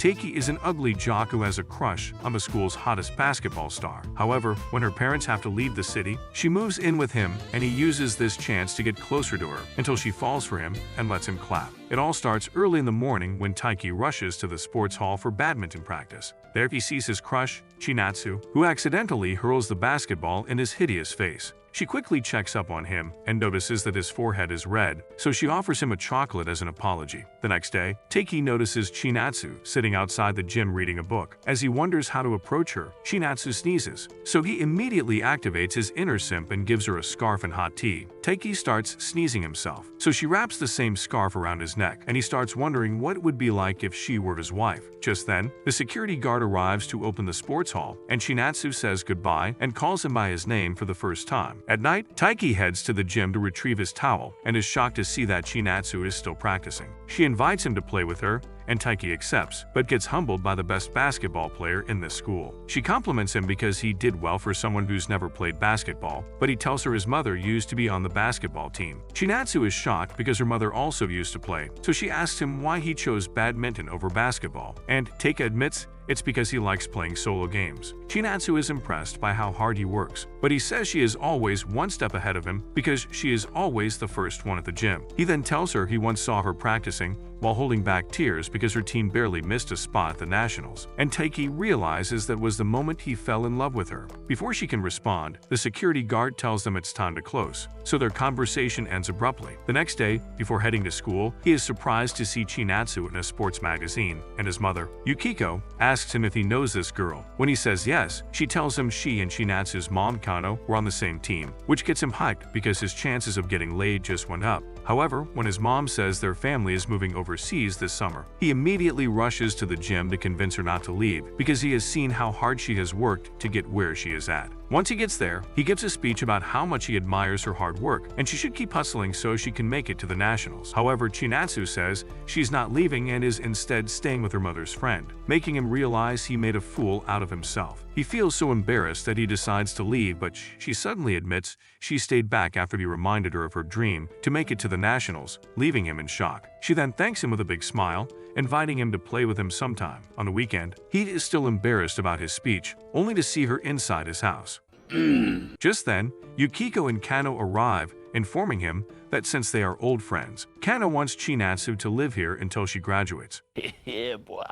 Taiki is an ugly jock who has a crush on the school's hottest basketball star. However, when her parents have to leave the city, she moves in with him and he uses this chance to get closer to her until she falls for him and lets him clap. It all starts early in the morning when Taiki rushes to the sports hall for badminton practice. There he sees his crush, Chinatsu, who accidentally hurls the basketball in his hideous face. She quickly checks up on him and notices that his forehead is red, so she offers him a chocolate as an apology. The next day, Taiki notices Chinatsu sitting outside the gym reading a book. As he wonders how to approach her, Chinatsu sneezes, so he immediately activates his inner simp and gives her a scarf and hot tea. Taiki starts sneezing himself, so she wraps the same scarf around his neck, and he starts wondering what it would be like if she were his wife. Just then, the security guard arrives to open the sports hall, and Chinatsu says goodbye and calls him by his name for the first time. At night, Taiki heads to the gym to retrieve his towel and is shocked to see that Chinatsu is still practicing. She invites him to play with her, and Taiki accepts, but gets humbled by the best basketball player in this school. She compliments him because he did well for someone who's never played basketball, but he tells her his mother used to be on the basketball team. Chinatsu is shocked because her mother also used to play, so she asks him why he chose badminton over basketball, and Taiki admits it's because he likes playing solo games. Chinatsu is impressed by how hard he works, but he says she is always one step ahead of him because she is always the first one at the gym. He then tells her he once saw her practicing while holding back tears because her team barely missed a spot at the Nationals, and Taiki realizes that was the moment he fell in love with her. Before she can respond, the security guard tells them it's time to close, so their conversation ends abruptly. The next day, before heading to school, he is surprised to see Chinatsu in a sports magazine, and his mother, Yukiko, asks him if he knows this girl. When he says yes, she tells him she and Chinatsu's mom Kano were on the same team, which gets him hyped because his chances of getting laid just went up. However, when his mom says their family is moving overseas this summer, he immediately rushes to the gym to convince her not to leave because he has seen how hard she has worked to get where she is at. Once he gets there, he gives a speech about how much he admires her hard work and she should keep hustling so she can make it to the Nationals. However, Chinatsu says she's not leaving and is instead staying with her mother's friend, making him realize he made a fool out of himself. He feels so embarrassed that he decides to leave, but she suddenly admits she stayed back after he reminded her of her dream to make it to the Nationals, leaving him in shock. She then thanks him with a big smile, inviting him to play with him sometime. On the weekend, he is still embarrassed about his speech, only to see her inside his house. Just then, Yukiko and Kano arrive, informing him that since they are old friends, Kano wants Chinatsu to live here until she graduates. Yeah, boy.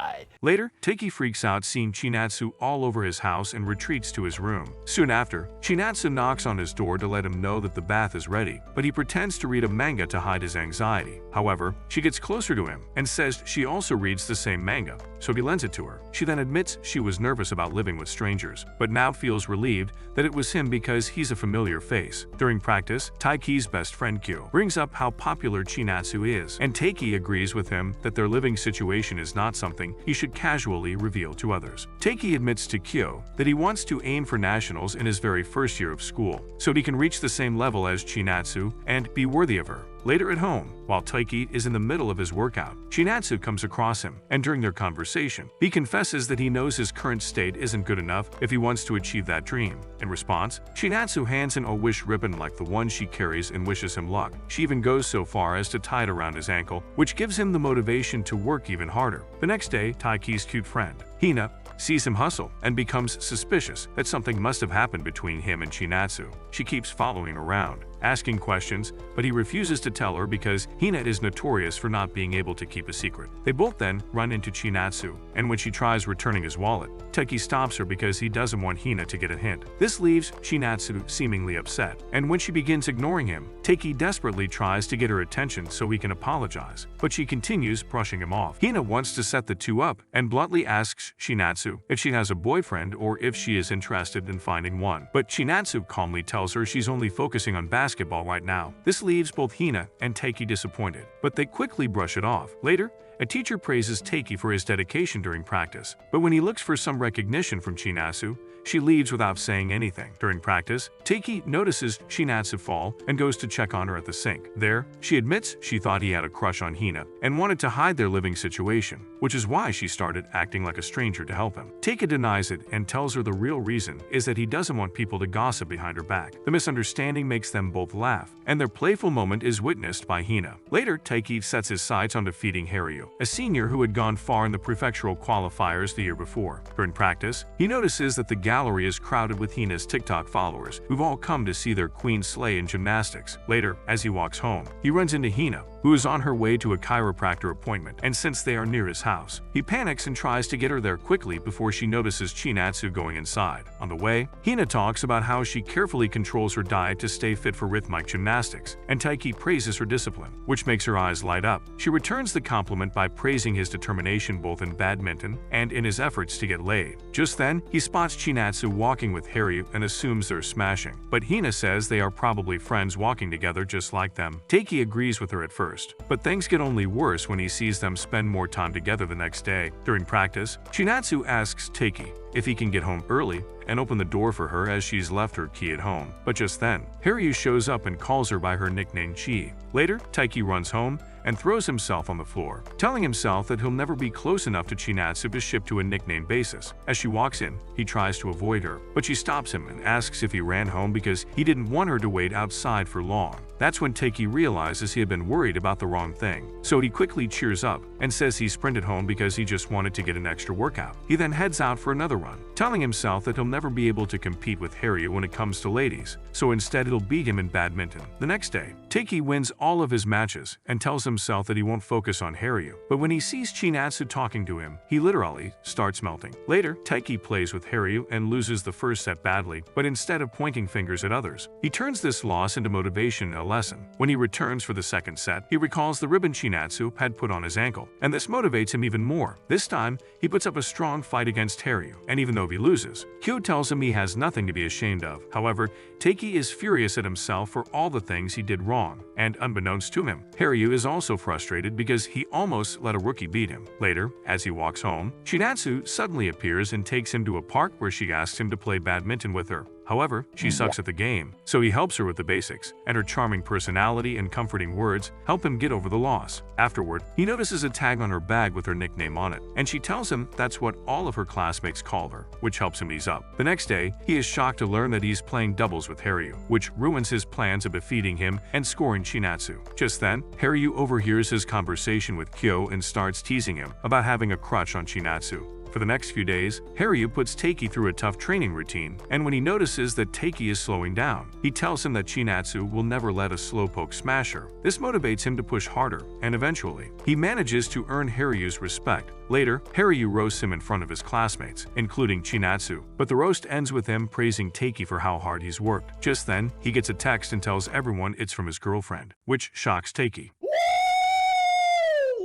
Later, Taiki freaks out seeing Chinatsu all over his house and retreats to his room. Soon after, Chinatsu knocks on his door to let him know that the bath is ready, but he pretends to read a manga to hide his anxiety. However, she gets closer to him and says she also reads the same manga, so he lends it to her. She then admits she was nervous about living with strangers, but now feels relieved that it was him because he's a familiar face. During practice, Taiki's best friend Kyo brings up how popular Chinatsu is, and Taiki agrees with him that their living situation is not something he should casually reveal to others. Taiki admits to Kyo that he wants to aim for nationals in his very first year of school, so he can reach the same level as Chinatsu and be worthy of her. Later at home, while Taiki is in the middle of his workout, Chinatsu comes across him, and during their conversation, he confesses that he knows his current state isn't good enough if he wants to achieve that dream. In response, Chinatsu hands him a wish ribbon like the one she carries and wishes him luck. She even goes so far as to tie it around his ankle, which gives him the motivation to work even harder. The next day, Taiki's cute friend, Hina, sees him hustle and becomes suspicious that something must have happened between him and Chinatsu. She keeps following around, asking questions, but he refuses to tell her because Hina is notorious for not being able to keep a secret. They both then run into Chinatsu, and when she tries returning his wallet, Taiki stops her because he doesn't want Hina to get a hint. This leaves Chinatsu seemingly upset, and when she begins ignoring him, Taiki desperately tries to get her attention so he can apologize, but she continues brushing him off. Hina wants to set the two up and bluntly asks Chinatsu if she has a boyfriend or if she is interested in finding one, but Chinatsu calmly tells her she's only focusing on basketball right now. This leaves both Hina and Taiki disappointed, but they quickly brush it off. Later, a teacher praises Taiki for his dedication during practice, but when he looks for some recognition from Chinatsu, she leaves without saying anything. During practice, Taiki notices Chinatsu fall and goes to check on her at the sink. There, she admits she thought he had a crush on Hina and wanted to hide their living situation, which is why she started acting like a stranger to help him. Taiki denies it and tells her the real reason is that he doesn't want people to gossip behind her back. The misunderstanding makes them both laugh, and their playful moment is witnessed by Hina. Later, Taiki sets his sights on defeating Haryu, a senior who had gone far in the prefectural qualifiers the year before. During practice, he notices that the gallery is crowded with Hina's TikTok followers, who've all come to see their queen slay in gymnastics. Later, as he walks home, he runs into Hina, who is on her way to a chiropractor appointment, and since they are near his house, he panics and tries to get her there quickly before she notices Chinatsu going inside. On the way, Hina talks about how she carefully controls her diet to stay fit for rhythmic gymnastics, and Taiki praises her discipline, which makes her eyes light up. She returns the compliment by praising his determination both in badminton and in his efforts to get laid. Just then, he spots Chinatsu walking with Haryu and assumes they're smashing, but Hina says they are probably friends walking together just like them. Taiki agrees with her at first, but things get only worse when he sees them spend more time together the next day. During practice, Chinatsu asks Taiki if he can get home early and open the door for her as she's left her key at home. But just then, Haryu shows up and calls her by her nickname Chi. Later, Taiki runs home and throws himself on the floor, telling himself that he'll never be close enough to Chinatsu to ship to a nickname basis. As she walks in, he tries to avoid her, but she stops him and asks if he ran home because he didn't want her to wait outside for long. That's when Taiki realizes he had been worried about the wrong thing, so he quickly cheers up and says he sprinted home because he just wanted to get an extra workout. He then heads out for another run, telling himself that he'll never be able to compete with Haryu when it comes to ladies, so instead he'll beat him in badminton. The next day, Taiki wins all of his matches and tells himself that he won't focus on Haryu, but when he sees Chinatsu talking to him, he literally starts melting. Later, Taiki plays with Haryu and loses the first set badly, but instead of pointing fingers at others, he turns this loss into motivation and a lesson. When he returns for the second set, he recalls the ribbon Chinatsu had put on his ankle, and this motivates him even more. This time, he puts up a strong fight against Haryu, and even though he loses, Kyo tells him he has nothing to be ashamed of. However, Taiki is furious at himself for all the things he did wrong, and unbeknownst to him, Haryu is also frustrated because he almost let a rookie beat him. Later, as he walks home, Chinatsu suddenly appears and takes him to a park where she asks him to play badminton with her. However, she sucks at the game, so he helps her with the basics, and her charming personality and comforting words help him get over the loss. Afterward, he notices a tag on her bag with her nickname on it, and she tells him that's what all of her classmates call her, which helps him ease up. The next day, he is shocked to learn that he's playing doubles with Haryu, which ruins his plans of defeating him and scoring Chinatsu. Just then, Haryu overhears his conversation with Kyo and starts teasing him about having a crush on Chinatsu. For the next few days, Haryu puts Taiki through a tough training routine, and when he notices that Taiki is slowing down, he tells him that Chinatsu will never let a slowpoke smash her. This motivates him to push harder, and eventually, he manages to earn Haryu's respect. Later, Haryu roasts him in front of his classmates, including Chinatsu, but the roast ends with him praising Taiki for how hard he's worked. Just then, he gets a text and tells everyone it's from his girlfriend, which shocks Taiki.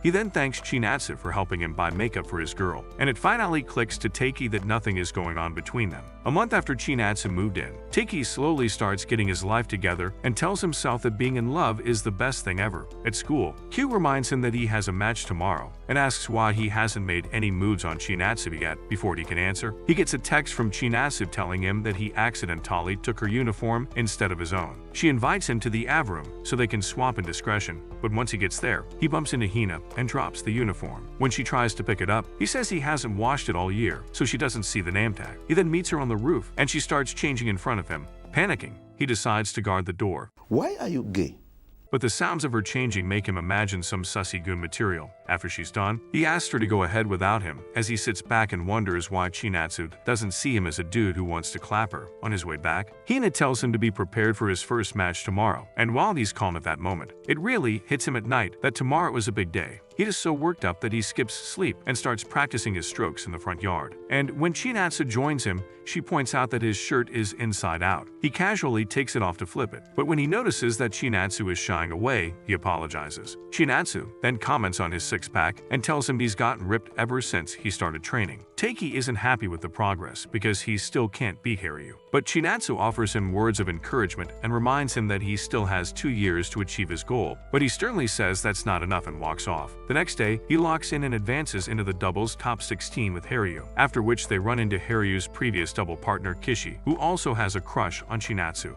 He then thanks Chinatsu for helping him buy makeup for his girl, and it finally clicks to Taiki that nothing is going on between them. A month after Chinatsu moved in, Taiki slowly starts getting his life together and tells himself that being in love is the best thing ever. At school, Q reminds him that he has a match tomorrow and asks why he hasn't made any moves on Chinatsu yet. Before he can answer, he gets a text from Chinatsu telling him that he accidentally took her uniform instead of his own. She invites him to the AV room so they can swap in discretion, but once he gets there, he bumps into Hina and drops the uniform. When she tries to pick it up, he says he hasn't washed it all year, so she doesn't see the name tag. He then meets her on the roof, and she starts changing in front of him. Panicking, he decides to guard the door. Why are you gay? But the sounds of her changing make him imagine some sussy goon material. After she's done, he asks her to go ahead without him, as he sits back and wonders why Chinatsu doesn't see him as a dude who wants to clap her. On his way back, Hina tells him to be prepared for his first match tomorrow, and while he's calm at that moment, it really hits him at night that tomorrow is a big day. He is so worked up that he skips sleep and starts practicing his strokes in the front yard. And when Chinatsu joins him, she points out that his shirt is inside out. He casually takes it off to flip it, but when he notices that Chinatsu is shying away, he apologizes. Chinatsu then comments on his six-pack and tells him he's gotten ripped ever since he started training. Taiki isn't happy with the progress because he still can't beat Haryu, but Chinatsu offers him words of encouragement and reminds him that he still has 2 years to achieve his goal, but he sternly says that's not enough and walks off. The next day, he locks in and advances into the doubles top 16 with Haryu, after which they run into Haryu's previous double partner Kishi, who also has a crush on Chinatsu.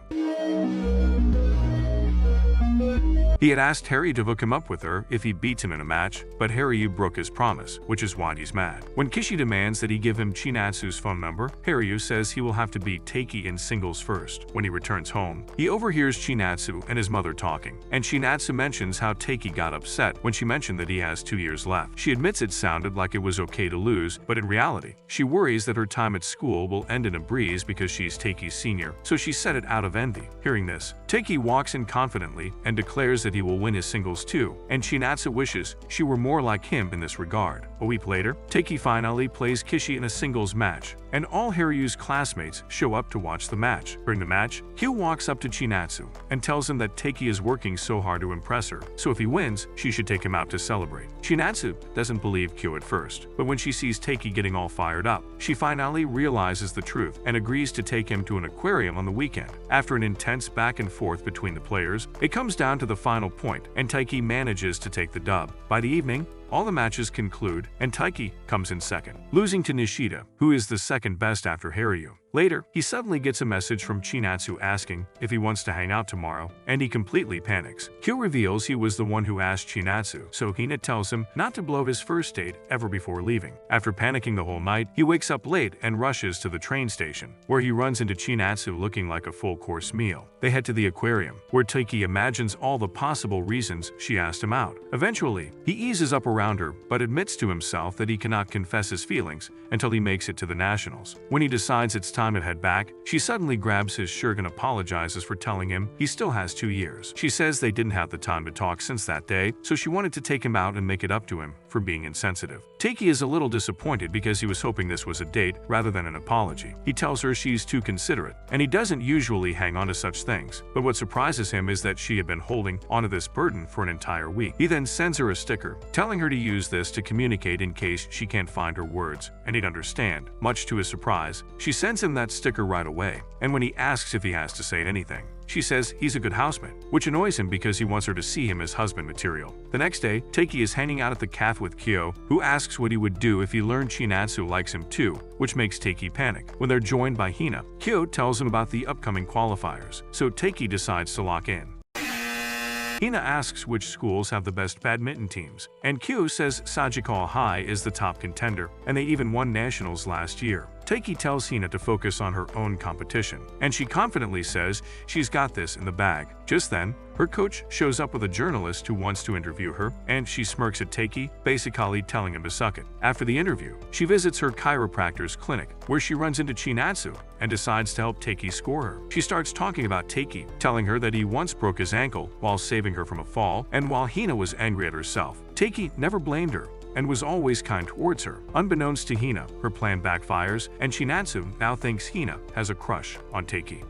He had asked Haryu to hook him up with her if he beats him in a match, but Haryu broke his promise, which is why he's mad. When Kishi demands that he give him Chinatsu's phone number, Haryu says he will have to beat Taiki in singles first. When he returns home, he overhears Chinatsu and his mother talking, and Chinatsu mentions how Taiki got upset when she mentioned that he has 2 years left. She admits it sounded like it was okay to lose, but in reality, she worries that her time at school will end in a breeze because she's Taiki's senior, so she said it out of envy. Hearing this, Taiki walks in confidently and declares that he will win his singles too, and Chinatsu wishes she were more like him in this regard. A week later, Taiki finally plays Kishi in a singles match, and all Haryu's classmates show up to watch the match. During the match, Kyo walks up to Chinatsu and tells him that Taiki is working so hard to impress her, so if he wins, she should take him out to celebrate. Chinatsu doesn't believe Kyo at first, but when she sees Taiki getting all fired up, she finally realizes the truth and agrees to take him to an aquarium on the weekend. After an intense back and forth between the players, it comes down to the final point, and Taiki manages to take the dub. By the evening, all the matches conclude, and Taiki comes in second, losing to Nishida, who is the second best after Haryu. Later, he suddenly gets a message from Chinatsu asking if he wants to hang out tomorrow, and he completely panics. Kyo reveals he was the one who asked Chinatsu, so Hina tells him not to blow his first date ever before leaving. After panicking the whole night, he wakes up late and rushes to the train station, where he runs into Chinatsu looking like a full-course meal. They head to the aquarium, where Taiki imagines all the possible reasons she asked him out. Eventually, he eases up around her, but admits to himself that he cannot confess his feelings until he makes it to the nationals. When he decides it's time to head back, she suddenly grabs his shirt and apologizes for telling him he still has 2 years. She says they didn't have the time to talk since that day, so she wanted to take him out and make it up to him for being insensitive. Taiki is a little disappointed because he was hoping this was a date rather than an apology. He tells her she's too considerate, and he doesn't usually hang on to such things. But what surprises him is that she had been holding onto this burden for an entire week. He then sends her a sticker, telling her to use this to communicate in case she can't find her words, and he'd understand. Much to his surprise, she sends him that sticker right away, and when he asks if he has to say anything, she says he's a good housemate, which annoys him because he wants her to see him as husband material. The next day, Taiki is hanging out at the cafe with Kyo, who asks what he would do if he learned Chinatsu likes him too, which makes Taiki panic. When they're joined by Hina, Kyo tells him about the upcoming qualifiers, so Taiki decides to lock in. Hina asks which schools have the best badminton teams, and Kyo says Sagikawa High is the top contender, and they even won nationals last year. Taiki tells Hina to focus on her own competition, and she confidently says she's got this in the bag. Just then, her coach shows up with a journalist who wants to interview her, and she smirks at Taiki, basically telling him to suck it. After the interview, she visits her chiropractor's clinic, where she runs into Chinatsu and decides to help Taiki score her. She starts talking about Taiki, telling her that he once broke his ankle while saving her from a fall, and while Hina was angry at herself, Taiki never blamed her and was always kind towards her. Unbeknownst to Hina, her plan backfires, and Chinatsu now thinks Hina has a crush on Taiki.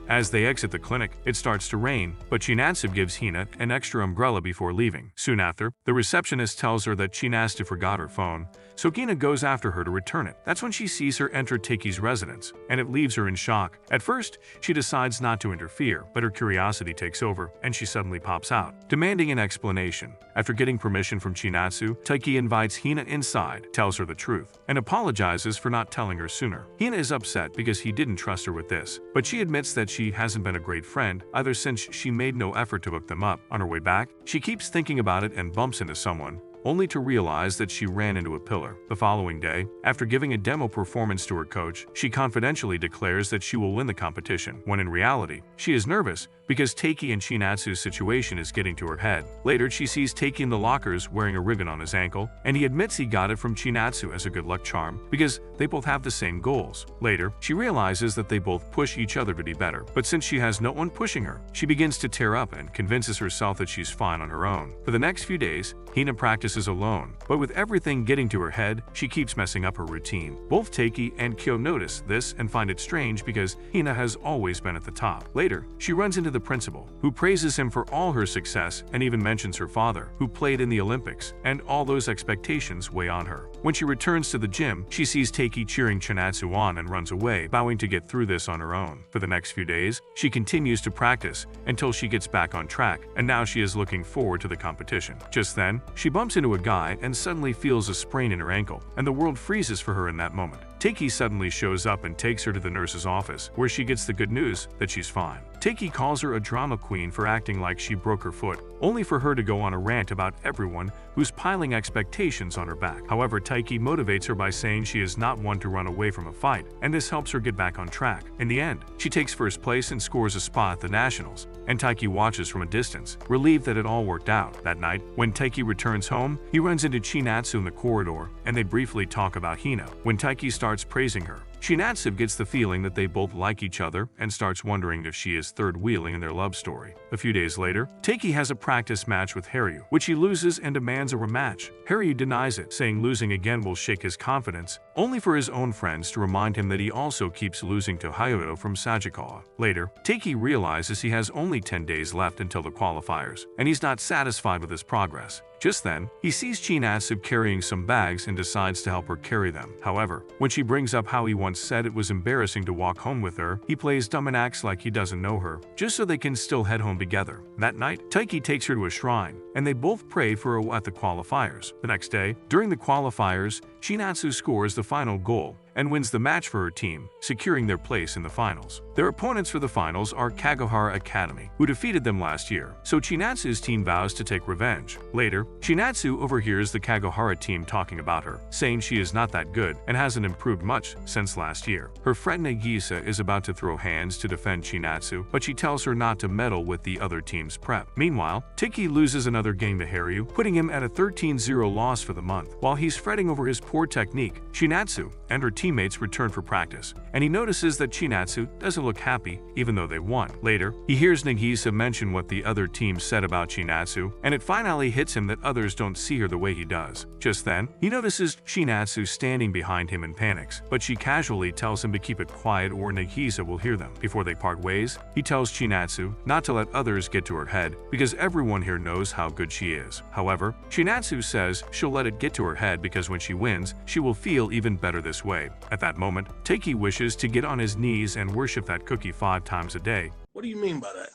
As they exit the clinic, it starts to rain, but Chinatsu gives Hina an extra umbrella before leaving. Soon after, the receptionist tells her that Chinatsu forgot her phone, so Hina goes after her to return it. That's when she sees her enter Taiki's residence, and it leaves her in shock. At first, she decides not to interfere, but her curiosity takes over, and she suddenly pops out, demanding an explanation. After getting permission from Chinatsu, Taiki invites Hina inside, tells her the truth, and apologizes for not telling her sooner. Hina is upset because he didn't trust her with this, but she admits that she hasn't been a great friend either since she made no effort to hook them up. On her way back, she keeps thinking about it and bumps into someone, only to realize that she ran into a pillar. The following day, after giving a demo performance to her coach, she confidentially declares that she will win the competition, when in reality, she is nervous because Taiki and Chinatsu's situation is getting to her head. Later, she sees Taiki in the lockers wearing a ribbon on his ankle, and he admits he got it from Chinatsu as a good luck charm because they both have the same goals. Later, she realizes that they both push each other to be better, but since she has no one pushing her, she begins to tear up and convinces herself that she's fine on her own. For the next few days, Hina practices notices alone, but with everything getting to her head, she keeps messing up her routine. Both Taiki and Kyo notice this and find it strange because Hina has always been at the top. Later, she runs into the principal, who praises him for all her success and even mentions her father, who played in the Olympics, and all those expectations weigh on her. When she returns to the gym, she sees Taiki cheering Chinatsu on and runs away, vowing to get through this on her own. For the next few days, she continues to practice until she gets back on track, and now she is looking forward to the competition. Just then, she bumps into a guy and suddenly feels a sprain in her ankle, and the world freezes for her in that moment. Taiki suddenly shows up and takes her to the nurse's office, where she gets the good news that she's fine. Taiki calls her a drama queen for acting like she broke her foot, only for her to go on a rant about everyone who's piling expectations on her back. However, Taiki motivates her by saying she is not one to run away from a fight, and this helps her get back on track. In the end, she takes first place and scores a spot at the Nationals, and Taiki watches from a distance, relieved that it all worked out. That night, when Taiki returns home, he runs into Chinatsu in the corridor, and they briefly talk about Hina. When Taiki starts praising her, Chinatsu gets the feeling that they both like each other and starts wondering if she is third-wheeling in their love story. A few days later, Taiki has a practice match with Haryu, which he loses and demands a rematch. Haryu denies it, saying losing again will shake his confidence, only for his own friends to remind him that he also keeps losing to Hayato from Sagikawa. Later, Taiki realizes he has only 10 days left until the qualifiers, and he's not satisfied with his progress. Just then, he sees Chinatsu carrying some bags and decides to help her carry them. However, when she brings up how he once said it was embarrassing to walk home with her, he plays dumb and acts like he doesn't know her, just so they can still head home together. That night, Taiki takes her to a shrine, and they both pray for her at the qualifiers. The next day, during the qualifiers, Chinatsu scores the final goal and wins the match for her team, securing their place in the finals. Their opponents for the finals are Kagohara Academy, who defeated them last year, so Chinatsu's team vows to take revenge. Later, Chinatsu overhears the Kagohara team talking about her, saying she is not that good and hasn't improved much since last year. Her friend Nagisa is about to throw hands to defend Chinatsu, but she tells her not to meddle with the other team's prep. Meanwhile, Taiki loses another game to Haryu, putting him at a 13-0 loss for the month. While he's fretting over his poor technique, Chinatsu and her teammates return for practice, and he notices that Chinatsu doesn't look happy even though they won. Later, he hears Nagisa mention what the other team said about Chinatsu, and it finally hits him that others don't see her the way he does. Just then, he notices Chinatsu standing behind him and panics, but she casually tells him to keep it quiet or Nagisa will hear them. Before they part ways, he tells Chinatsu not to let others get to her head because everyone here knows how good she is. However, Chinatsu says she'll let it get to her head because when she wins, she will feel even better this way. At that moment, Taiki wishes to get on his knees and worship that cookie 5 times a day. What do you mean by that?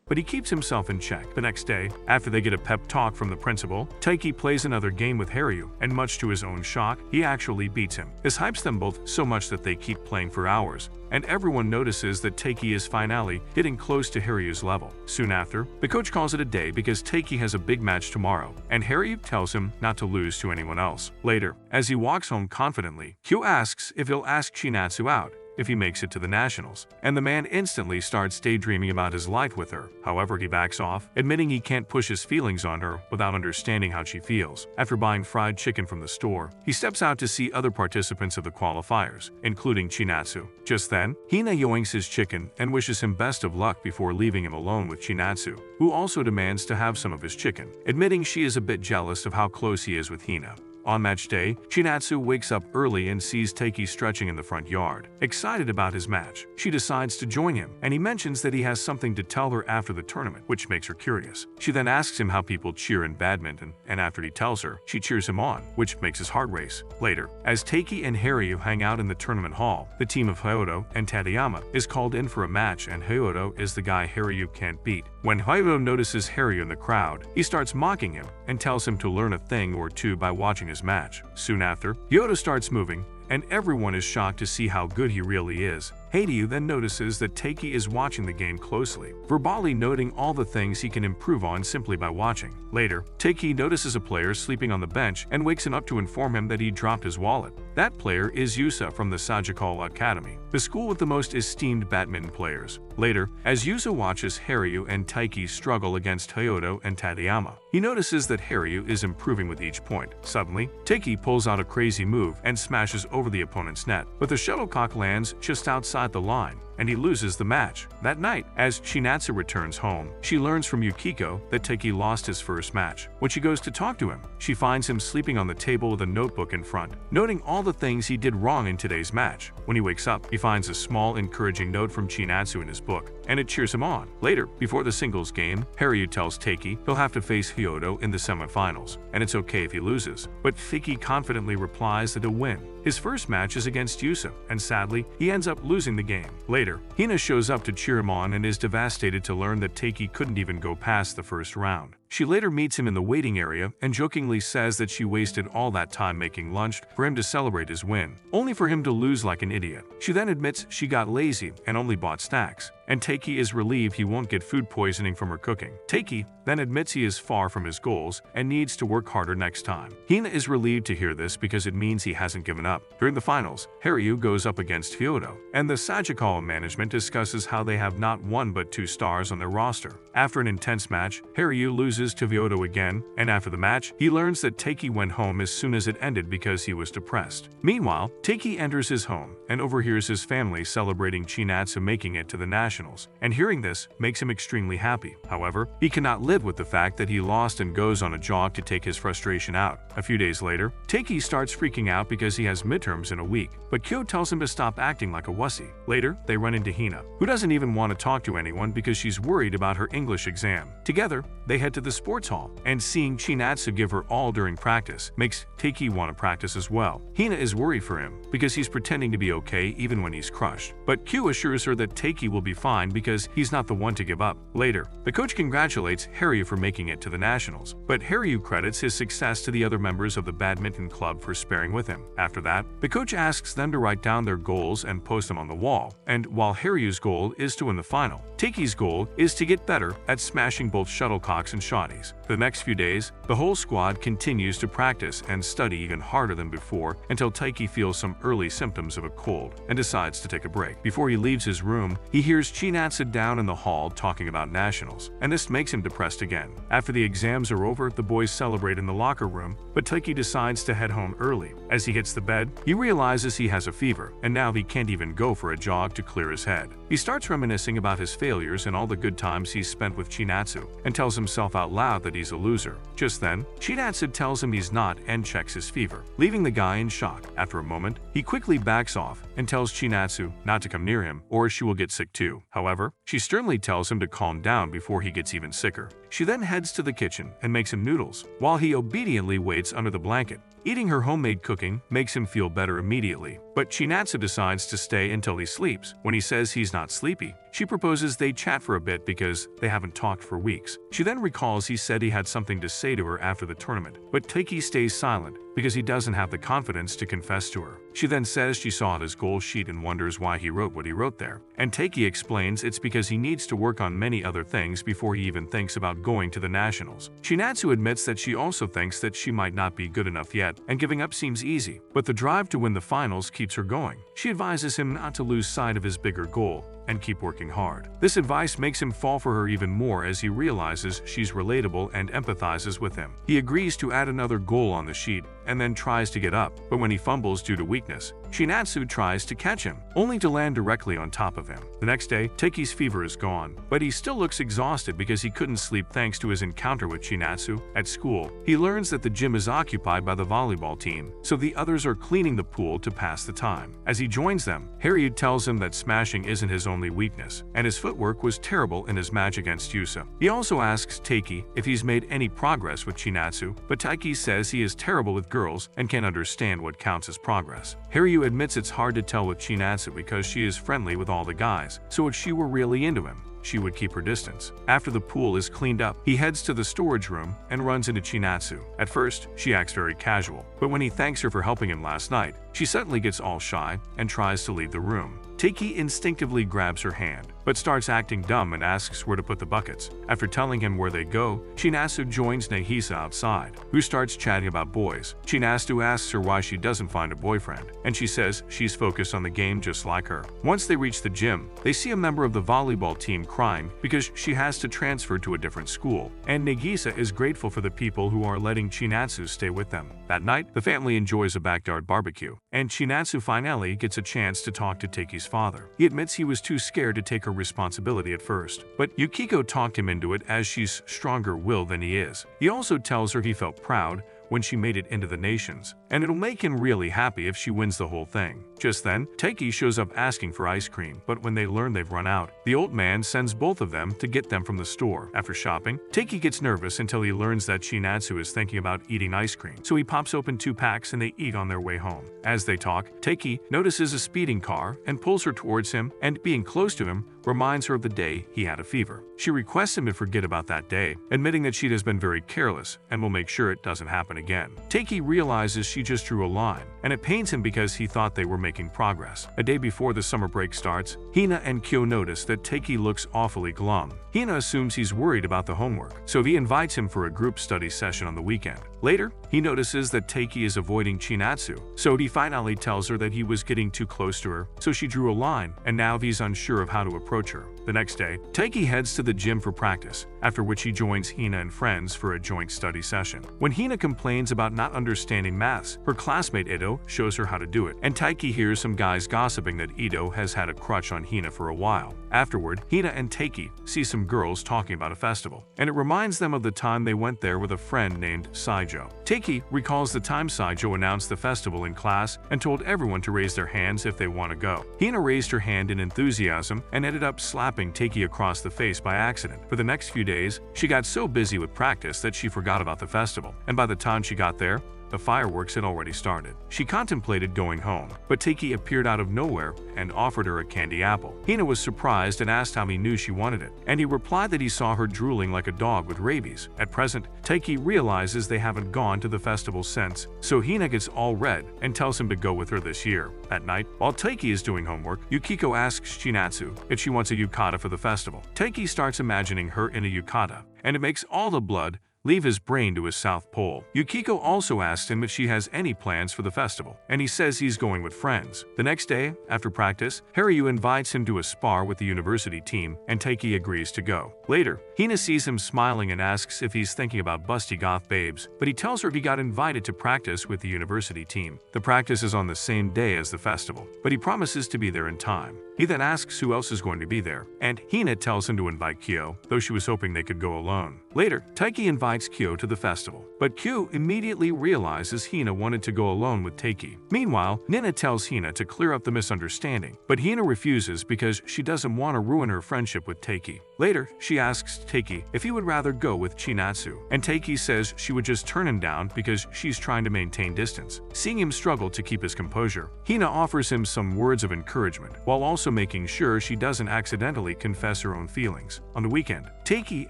But he keeps himself in check. The next day, after they get a pep talk from the principal, Taiki plays another game with Haryu, and much to his own shock, he actually beats him. This hypes them both so much that they keep playing for hours, and everyone notices that Taiki is finally getting close to Haryu's level. Soon after, the coach calls it a day because Taiki has a big match tomorrow, and Haryu tells him not to lose to anyone else. Later, as he walks home confidently, Kyo asks if he'll ask Chinatsu out if he makes it to the Nationals, and the man instantly starts daydreaming about his life with her. However, he backs off, admitting he can't push his feelings on her without understanding how she feels. After buying fried chicken from the store, he steps out to see other participants of the qualifiers, including Chinatsu. Just then, Hina yoinks his chicken and wishes him best of luck before leaving him alone with Chinatsu, who also demands to have some of his chicken, admitting she is a bit jealous of how close he is with Hina. On match day, Chinatsu wakes up early and sees Taiki stretching in the front yard. Excited about his match, she decides to join him, and he mentions that he has something to tell her after the tournament, which makes her curious. She then asks him how people cheer in badminton, and after he tells her, she cheers him on, which makes his heart race. Later, as Taiki and Haryu hang out in the tournament hall, the team of Hayato and Tateyama is called in for a match, and Hayato is the guy Haryu can't beat. When Hayato notices Haryu in the crowd, he starts mocking him and tells him to learn a thing or two by watching his match. Soon after, Hayato starts moving, and everyone is shocked to see how good he really is. Hayato then notices that Taiki is watching the game closely, verbally noting all the things he can improve on simply by watching. Later, Taiki notices a player sleeping on the bench and wakes him up to inform him that he dropped his wallet. That player is Yusa from the Sagikawa Academy, the school with the most esteemed badminton players. Later, as Yusa watches Haryu and Taiki struggle against Hayato and Tateyama, he notices that Haryu is improving with each point. Suddenly, Taiki pulls out a crazy move and smashes over the opponent's net, but the shuttlecock lands just outside the line, and he loses the match. That night, as Chinatsu returns home, she learns from Yukiko that Taiki lost his first match. When she goes to talk to him, she finds him sleeping on the table with a notebook in front, noting all the things he did wrong in today's match. When he wakes up, he finds a small encouraging note from Chinatsu in his book, and it cheers him on. Later, before the singles game, Haryu tells Taiki he'll have to face Hyodo in the semifinals, and it's okay if he loses. But Taiki confidently replies that he'll win. His first match is against Yusa, and sadly, he ends up losing the game. Later, Hina shows up to cheer him on and is devastated to learn that Taiki couldn't even go past the first round. She later meets him in the waiting area and jokingly says that she wasted all that time making lunch for him to celebrate his win, only for him to lose like an idiot. She then admits she got lazy and only bought snacks, and Taiki is relieved he won't get food poisoning from her cooking. Taiki then admits he is far from his goals and needs to work harder next time. Hina is relieved to hear this because it means he hasn't given up. During the finals, Haryu goes up against Hyodo, and the Sagikawa management discusses how they have not one but 2 stars on their roster. After an intense match, Haryu loses to Hyodo again, and after the match, he learns that Taiki went home as soon as it ended because he was depressed. Meanwhile, Taiki enters his home and overhears his family celebrating Chinatsu making it to the nationals, and hearing this makes him extremely happy. However, he cannot live with the fact that he lost and goes on a jog to take his frustration out. A few days later, Taiki starts freaking out because he has midterms in a week, but Kyo tells him to stop acting like a wussy. Later, they run into Hina, who doesn't even want to talk to anyone because she's worried about her English exam. Together, they head to the sports hall, and seeing Chinatsu give her all during practice makes Taiki want to practice as well. Hina is worried for him because he's pretending to be okay even when he's crushed, but Kyo assures her that Taiki will be fine because he's not the one to give up. Later, the coach congratulates Haryu for making it to the nationals, but Haryu credits his success to the other members of the badminton club for sparring with him. After that, the coach asks them to write down their goals and post them on the wall, and while Haryu's goal is to win the final, Taiki's goal is to get better at smashing both shuttlecocks and shotties. The next few days, the whole squad continues to practice and study even harder than before until Taiki feels some early symptoms of a cold and decides to take a break. Before he leaves his room, he hears Chinatsu down in the hall talking about nationals, and this makes him depressed again. After the exams are over, the boys celebrate in the locker room, but Taiki decides to head home early. As he hits the bed, he realizes he has a fever, and now he can't even go for a jog to clear his head. He starts reminiscing about his failures and all the good times he's spent with Chinatsu, and tells himself out loud that he's a loser. Just then, Chinatsu tells him he's not and checks his fever, leaving the guy in shock. After a moment, he quickly backs off and tells Chinatsu not to come near him or she will get sick too. However, she sternly tells him to calm down before he gets even sicker. She then heads to the kitchen and makes him noodles, while he obediently waits under the blanket. Eating her homemade cooking makes him feel better immediately, but Chinatsu decides to stay until he sleeps. When he says he's not sleepy, she proposes they chat for a bit because they haven't talked for weeks. She then recalls he said he had something to say to her after the tournament, but Taiki stays silent because he doesn't have the confidence to confess to her. She then says she saw his goal sheet and wonders why he wrote what he wrote there, and Taiki explains it's because he needs to work on many other things before he even thinks about going to the nationals. Chinatsu admits that she also thinks that she might not be good enough yet, and giving up seems easy, but the drive to win the finals keeps her going. She advises him not to lose sight of his bigger goal and keep working hard. This advice makes him fall for her even more as he realizes she's relatable and empathizes with him. He agrees to add another goal on the sheet and then tries to get up, but when he fumbles due to weakness, Chinatsu tries to catch him, only to land directly on top of him. The next day, Taiki's fever is gone, but he still looks exhausted because he couldn't sleep thanks to his encounter with Chinatsu. At school, he learns that the gym is occupied by the volleyball team, so the others are cleaning the pool to pass the time. As he joins them, Haryu tells him that smashing isn't his only weakness, and his footwork was terrible in his match against Yusa. He also asks Taiki if he's made any progress with Chinatsu, but Taiki says he is terrible with girls and can't understand what counts as progress. Haryu admits it's hard to tell with Chinatsu because she is friendly with all the guys, so if she were really into him, she would keep her distance. After the pool is cleaned up, he heads to the storage room and runs into Chinatsu. At first, she acts very casual, but when he thanks her for helping him last night, she suddenly gets all shy and tries to leave the room. Taiki instinctively grabs her hand, but starts acting dumb and asks where to put the buckets. After telling him where they go, Chinatsu joins Nagisa outside, who starts chatting about boys. Chinatsu asks her why she doesn't find a boyfriend, and she says she's focused on the game just like her. Once they reach the gym, they see a member of the volleyball team crying because she has to transfer to a different school, and Nagisa is grateful for the people who are letting Chinatsu stay with them. That night, the family enjoys a backyard barbecue, and Chinatsu finally gets a chance to talk to Taki's father. He admits he was too scared to take her responsibility at first, but Yukiko talked him into it as she's stronger-willed than he is. He also tells her he felt proud when she made it into the nations, and it'll make him really happy if she wins the whole thing. Just then, Taki shows up asking for ice cream, but when they learn they've run out, the old man sends both of them to get them from the store. After shopping, Taki gets nervous until he learns that Chinatsu is thinking about eating ice cream, so he pops open 2 packs and they eat on their way home. As they talk, Taki notices a speeding car and pulls her towards him, and being close to him reminds her of the day he had a fever. She requests him to forget about that day, admitting that she has been very careless and will make sure it doesn't happen again. Taki realizes she just drew a line, and it pains him because he thought they were making progress. A day before the summer break starts, Hina and Kyo notice that Taki looks awfully glum. Hina assumes he's worried about the homework, so he invites him for a group study session on the weekend. Later, he notices that Taki is avoiding Chinatsu, so he finally tells her that he was getting too close to her, so she drew a line, and now he's unsure of how to approach her. The next day, Taki heads to the gym for practice, after which he joins Hina and friends for a joint study session. When Hina complains about not understanding maths, her classmate Ito shows her how to do it, and Taki hears some guys gossiping that Ito has had a crush on Hina for a while. Afterward, Hina and Taki see some girls talking about a festival, and it reminds them of the time they went there with a friend named Saijo. Taki recalls the time Saijo announced the festival in class and told everyone to raise their hands if they want to go. Hina raised her hand in enthusiasm and ended up slapping Taki across the face by accident. For the next few days, she got so busy with practice that she forgot about the festival, and by the time she got there, the fireworks had already started. She contemplated going home, but Taki appeared out of nowhere and offered her a candy apple. Hina was surprised and asked how he knew she wanted it, and he replied that he saw her drooling like a dog with rabies. At present, Taki realizes they haven't gone to the festival since, so Hina gets all red and tells him to go with her this year. At night, while Taki is doing homework, Yukiko asks Chinatsu if she wants a yukata for the festival. Taki starts imagining her in a yukata, and it makes all the blood leave his brain to his south pole. Yukiko also asks him if she has any plans for the festival, and he says he's going with friends. The next day, after practice, Haryu invites him to a spar with the university team, and Taki agrees to go. Later, Hina sees him smiling and asks if he's thinking about busty goth babes, but he tells her he got invited to practice with the university team. The practice is on the same day as the festival, but he promises to be there in time. He then asks who else is going to be there, and Hina tells him to invite Kyo, though she was hoping they could go alone. Later, Taki invites Kyo to the festival, but Kyo immediately realizes Hina wanted to go alone with Taki. Meanwhile, Nina tells Hina to clear up the misunderstanding, but Hina refuses because she doesn't want to ruin her friendship with Taki. Later, she asks Taki if he would rather go with Chinatsu, and Taki says she would just turn him down because she's trying to maintain distance. Seeing him struggle to keep his composure, Hina offers him some words of encouragement, while also making sure she doesn't accidentally confess her own feelings. On the weekend, Taki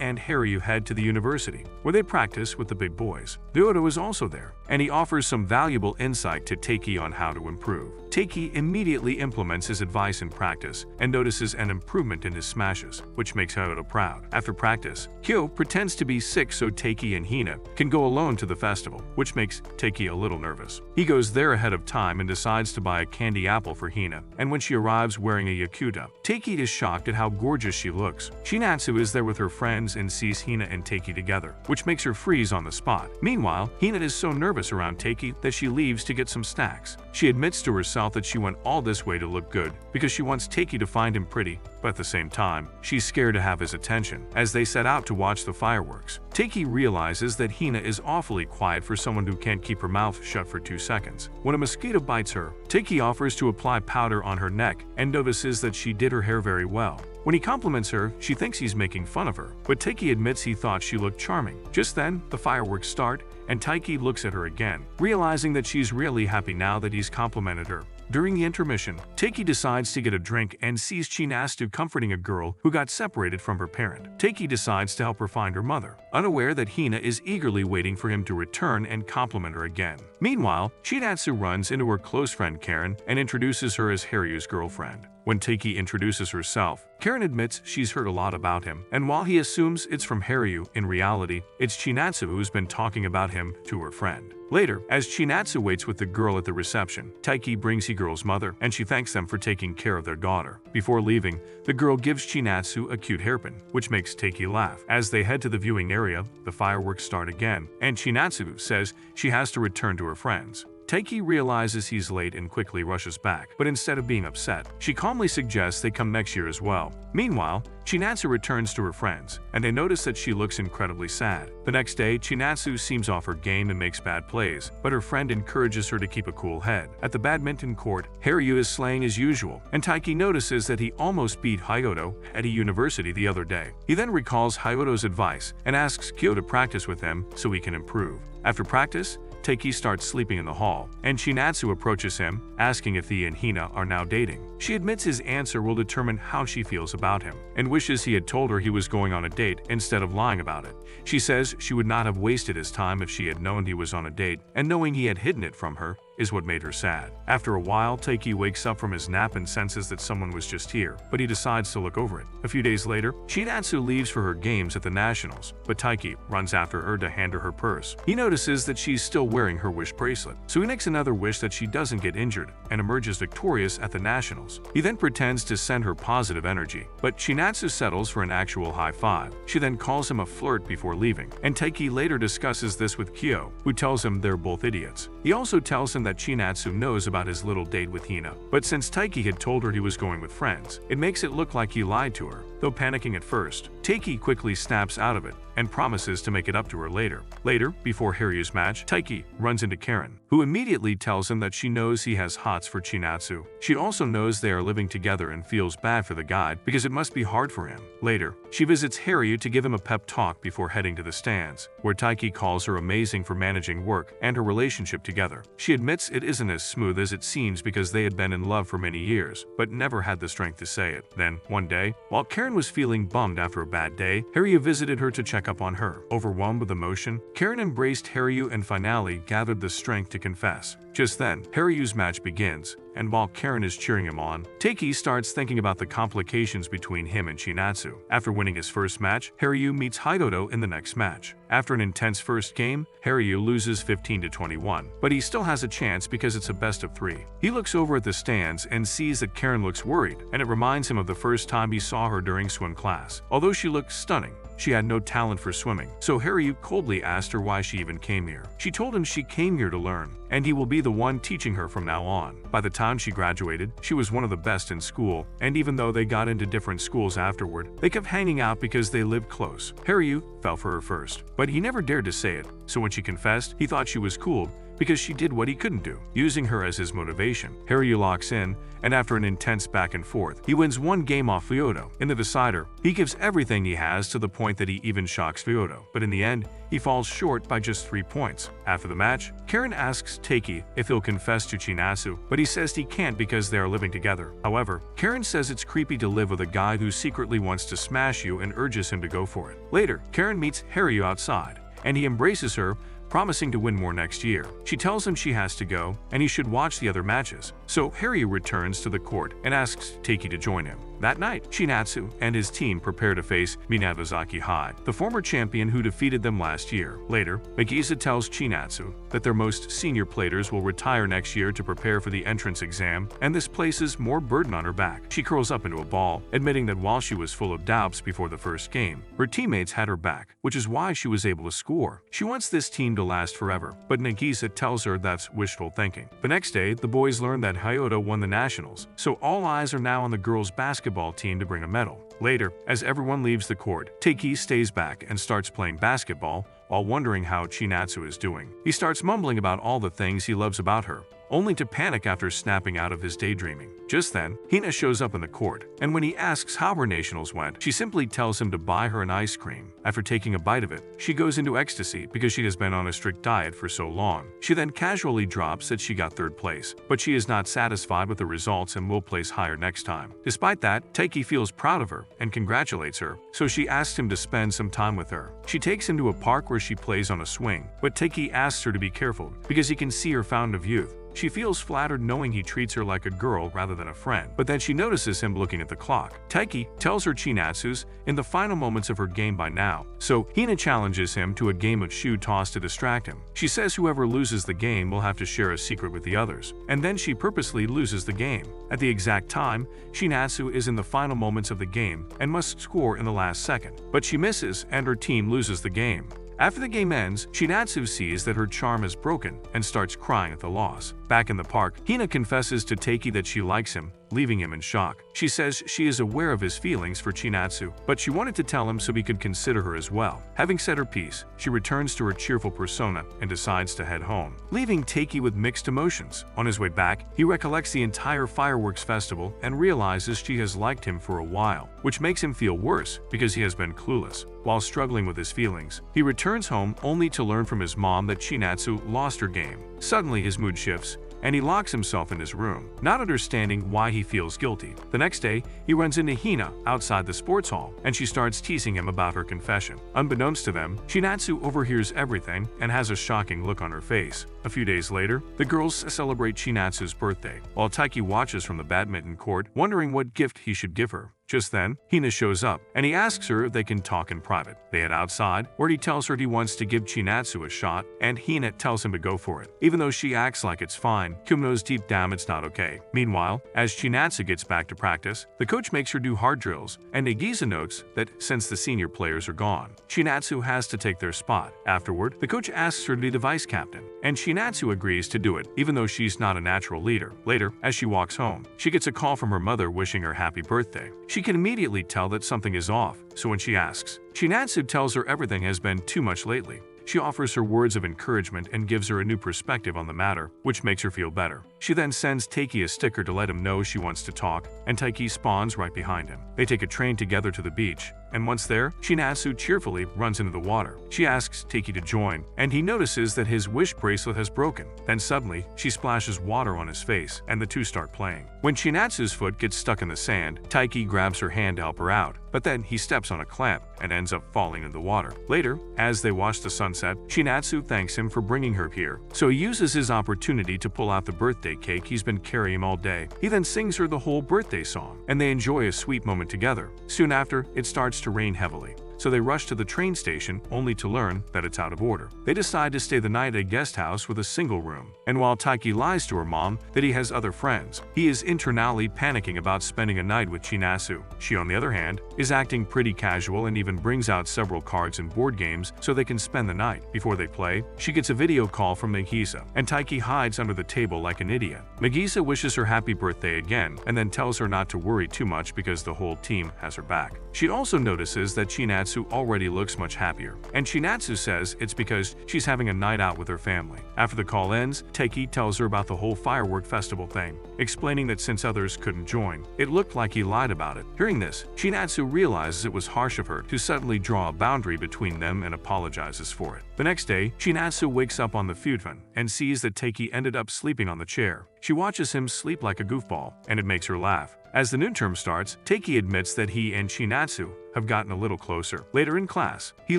and Haryu head to the university, where they practice with the big boys. Ryoto is also there, and he offers some valuable insight to Taki on how to improve. Taki immediately implements his advice in practice and notices an improvement in his smashes, which makes Ryoto proud. After practice, Kyo pretends to be sick so Taki and Hina can go alone to the festival, which makes Taki a little nervous. He goes there ahead of time and decides to buy a candy apple for Hina, and when she arrives wearing a yakuta, Taki is shocked at how gorgeous she looks. Chinatsu is there with her friends and sees Hina and Taki together, which makes her freeze on the spot. Meanwhile, Hina is so nervous around Taki that she leaves to get some snacks. She admits to herself that she went all this way to look good because she wants Taki to find him pretty, but at the same time, she's scared to have his attention. As they set out to watch the fireworks, Taki realizes that Hina is awfully quiet for someone who can't keep her mouth shut for 2 seconds. When a mosquito bites her, Taki offers to apply powder on her neck and notices that she did her hair very well. When he compliments her, she thinks he's making fun of her, but Taki admits he thought she looked charming. Just then, the fireworks start, and Taki looks at her again, realizing that she's really happy now that he's complimented her. During the intermission, Taki decides to get a drink and sees Chinatsu comforting a girl who got separated from her parent. Taki decides to help her find her mother, unaware that Hina is eagerly waiting for him to return and compliment her again. Meanwhile, Chinatsu runs into her close friend Karen and introduces her as Haryu's girlfriend. When Taki introduces herself, Karen admits she's heard a lot about him, and while he assumes it's from Haryu, in reality, it's Chinatsu who's been talking about him him to her friend. Later, as Chinatsu waits with the girl at the reception, Taiki brings the girl's mother, and she thanks them for taking care of their daughter. Before leaving, the girl gives Chinatsu a cute hairpin, which makes Taiki laugh. As they head to the viewing area, the fireworks start again, and Chinatsu says she has to return to her friends. Taiki realizes he's late and quickly rushes back, but instead of being upset, she calmly suggests they come next year as well. Meanwhile, Chinatsu returns to her friends, and they notice that she looks incredibly sad. The next day, Chinatsu seems off her game and makes bad plays, but her friend encourages her to keep a cool head. At the badminton court, Haryu is slaying as usual, and Taiki notices that he almost beat Hayato at a university the other day. He then recalls Hayato's advice and asks Kyo to practice with him so he can improve. After practice, Taiki starts sleeping in the hall, and Chinatsu approaches him, asking if he and Hina are now dating. She admits his answer will determine how she feels about him, and wishes he had told her he was going on a date instead of lying about it. She says she would not have wasted his time if she had known he was on a date, and knowing he had hidden it from her is what made her sad. After a while, Taiki wakes up from his nap and senses that someone was just here, but he decides to look over it. A few days later, Chinatsu leaves for her games at the Nationals, but Taiki runs after her to hand her her purse. He notices that she's still wearing her wish bracelet, so he makes another wish that she doesn't get injured and emerges victorious at the Nationals. He then pretends to send her positive energy, but Chinatsu settles for an actual high five. She then calls him a flirt before leaving, and Taiki later discusses this with Kyo, who tells him they're both idiots. He also tells him that Chinatsu knows about his little date with Hina, but since Taiki had told her he was going with friends, it makes it look like he lied to her. Though panicking at first, Taiki quickly snaps out of it and promises to make it up to her later. Later, before Haryu's match, Taiki runs into Karen, who immediately tells him that she knows he has hots for Chinatsu. She also knows they are living together and feels bad for the guy because it must be hard for him. Later, she visits Haryu to give him a pep talk before heading to the stands, where Taiki calls her amazing for managing work and her relationship together. She admits it isn't as smooth as it seems because they had been in love for many years, but never had the strength to say it. Then, one day, while Karen was feeling bummed after a bad day, Haryu visited her to check up on her. Overwhelmed with emotion, Karen embraced Haryu and finally gathered the strength to confess. Just then, Haryu's match begins, and while Karen is cheering him on, Taiki starts thinking about the complications between him and Chinatsu. After winning his first match, Haryu meets Hayato in the next match. After an intense first game, Haryu loses 15-21, but he still has a chance because it's a best of 3. He looks over at the stands and sees that Karen looks worried, and it reminds him of the first time he saw her during swim class. Although she looked stunning, she had no talent for swimming, so Haryu coldly asked her why she even came here. She told him she came here to learn, and he will be the one teaching her from now on. By the time she graduated, she was one of the best in school, and even though they got into different schools afterward, they kept hanging out because they lived close. Haryu fell for her first, but he never dared to say it, so when she confessed, he thought she was cool because she did what he couldn't do. Using her as his motivation, Haryu locks in, and after an intense back and forth, he wins one game off Fyoto. In the decider, he gives everything he has to the point that he even shocks Fyoto, but in the end, he falls short by just 3 points. After the match, Karen asks Taiki if he'll confess to Chinatsu, but he says he can't because they are living together. However, Karen says it's creepy to live with a guy who secretly wants to smash you and urges him to go for it. Later, Karen meets Haryu outside, and he embraces her, promising to win more next year. She tells him she has to go, and he should watch the other matches. So Haryu returns to the court and asks Taiki to join him. That night, Chinatsu and his team prepare to face Minabazaki High, the former champion who defeated them last year. Later, Megisa tells Chinatsu that their most senior players will retire next year to prepare for the entrance exam, and this places more burden on her back. She curls up into a ball, admitting that while she was full of doubts before the first game, her teammates had her back, which is why she was able to score. She wants this team to last forever, but Nagisa tells her that's wishful thinking. The next day, the boys learn that Hayato won the Nationals, so all eyes are now on the girls' basketball team to bring a medal. Later, as everyone leaves the court, Taiki stays back and starts playing basketball while wondering how Chinatsu is doing. He starts mumbling about all the things he loves about her, only to panic after snapping out of his daydreaming. Just then, Hina shows up in the court, and when he asks how her nationals went, she simply tells him to buy her an ice cream. After taking a bite of it, she goes into ecstasy because she has been on a strict diet for so long. She then casually drops that she got 3rd place, but she is not satisfied with the results and will place higher next time. Despite that, Taiki feels proud of her and congratulates her, so she asks him to spend some time with her. She takes him to a park where she plays on a swing, but Taiki asks her to be careful because he can see her fountain of youth. She feels flattered knowing he treats her like a girl rather than a friend, but then she notices him looking at the clock. Taiki tells her Chinatsu's in the final moments of her game by now, so Hina challenges him to a game of shoe toss to distract him. She says whoever loses the game will have to share a secret with the others, and then she purposely loses the game. At the exact time, Chinatsu is in the final moments of the game and must score in the last second, but she misses and her team loses the game. After the game ends, Chinatsu sees that her charm is broken and starts crying at the loss. Back in the park, Hina confesses to Taiki that she likes him, leaving him in shock. She says she is aware of his feelings for Chinatsu, but she wanted to tell him so he could consider her as well. Having said her piece, she returns to her cheerful persona and decides to head home, leaving Taiki with mixed emotions. On his way back, he recollects the entire fireworks festival and realizes she has liked him for a while, which makes him feel worse because he has been clueless. While struggling with his feelings, he returns home only to learn from his mom that Chinatsu lost her game. Suddenly his mood shifts, and he locks himself in his room, not understanding why he feels guilty. The next day, he runs into Hina outside the sports hall, and she starts teasing him about her confession. Unbeknownst to them, Chinatsu overhears everything and has a shocking look on her face. A few days later, the girls celebrate Chinatsu's birthday, while Taiki watches from the badminton court, wondering what gift he should give her. Just then, Hina shows up, and he asks her if they can talk in private. They head outside, where he tells her he wants to give Chinatsu a shot, and Hina tells him to go for it. Even though she acts like it's fine, Kyum knows deep down it's not okay. Meanwhile, as Chinatsu gets back to practice, the coach makes her do hard drills, and Nagisa notes that since the senior players are gone, Chinatsu has to take their spot. Afterward, the coach asks her to be the vice captain, and Chinatsu agrees to do it, even though she's not a natural leader. Later, as she walks home, she gets a call from her mother wishing her happy birthday. She can immediately tell that something is off, so when she asks, Chinatsu tells her everything has been too much lately. She offers her words of encouragement and gives her a new perspective on the matter, which makes her feel better. She then sends Taiki a sticker to let him know she wants to talk, and Taiki spawns right behind him. They take a train together to the beach, and once there, Chinatsu cheerfully runs into the water. She asks Taiki to join, and he notices that his wish bracelet has broken. Then suddenly, she splashes water on his face, and the two start playing. When Chinatsu's foot gets stuck in the sand, Taiki grabs her hand to help her out, but then he steps on a clamp and ends up falling in the water. Later, as they watch the sunset, Chinatsu thanks him for bringing her here, so he uses his opportunity to pull out the birthday cake he's been carrying all day. He then sings her the whole birthday song, and they enjoy a sweet moment together. Soon after, it starts to rain heavily, so they rush to the train station only to learn that it's out of order. They decide to stay the night at a guest house with a single room, and while Taiki lies to her mom that he has other friends, he is internally panicking about spending a night with Chinatsu. She, on the other hand, is acting pretty casual and even brings out several cards and board games so they can spend the night. Before they play, she gets a video call from Nagisa, and Taiki hides under the table like an idiot. Nagisa wishes her happy birthday again, and then tells her not to worry too much because the whole team has her back. She also notices that Chinatsu already looks much happier, and Chinatsu says it's because she's having a night out with her family. After the call ends, Taiki tells her about the whole firework festival thing, explaining that since others couldn't join, it looked like he lied about it. Hearing this, Chinatsu realizes it was harsh of her to suddenly draw a boundary between them and apologizes for it. The next day, Chinatsu wakes up on the futon and sees that Taiki ended up sleeping on the chair. She watches him sleep like a goofball, and it makes her laugh. As the noon term starts, Taiki admits that he and Chinatsu have gotten a little closer. Later in class, he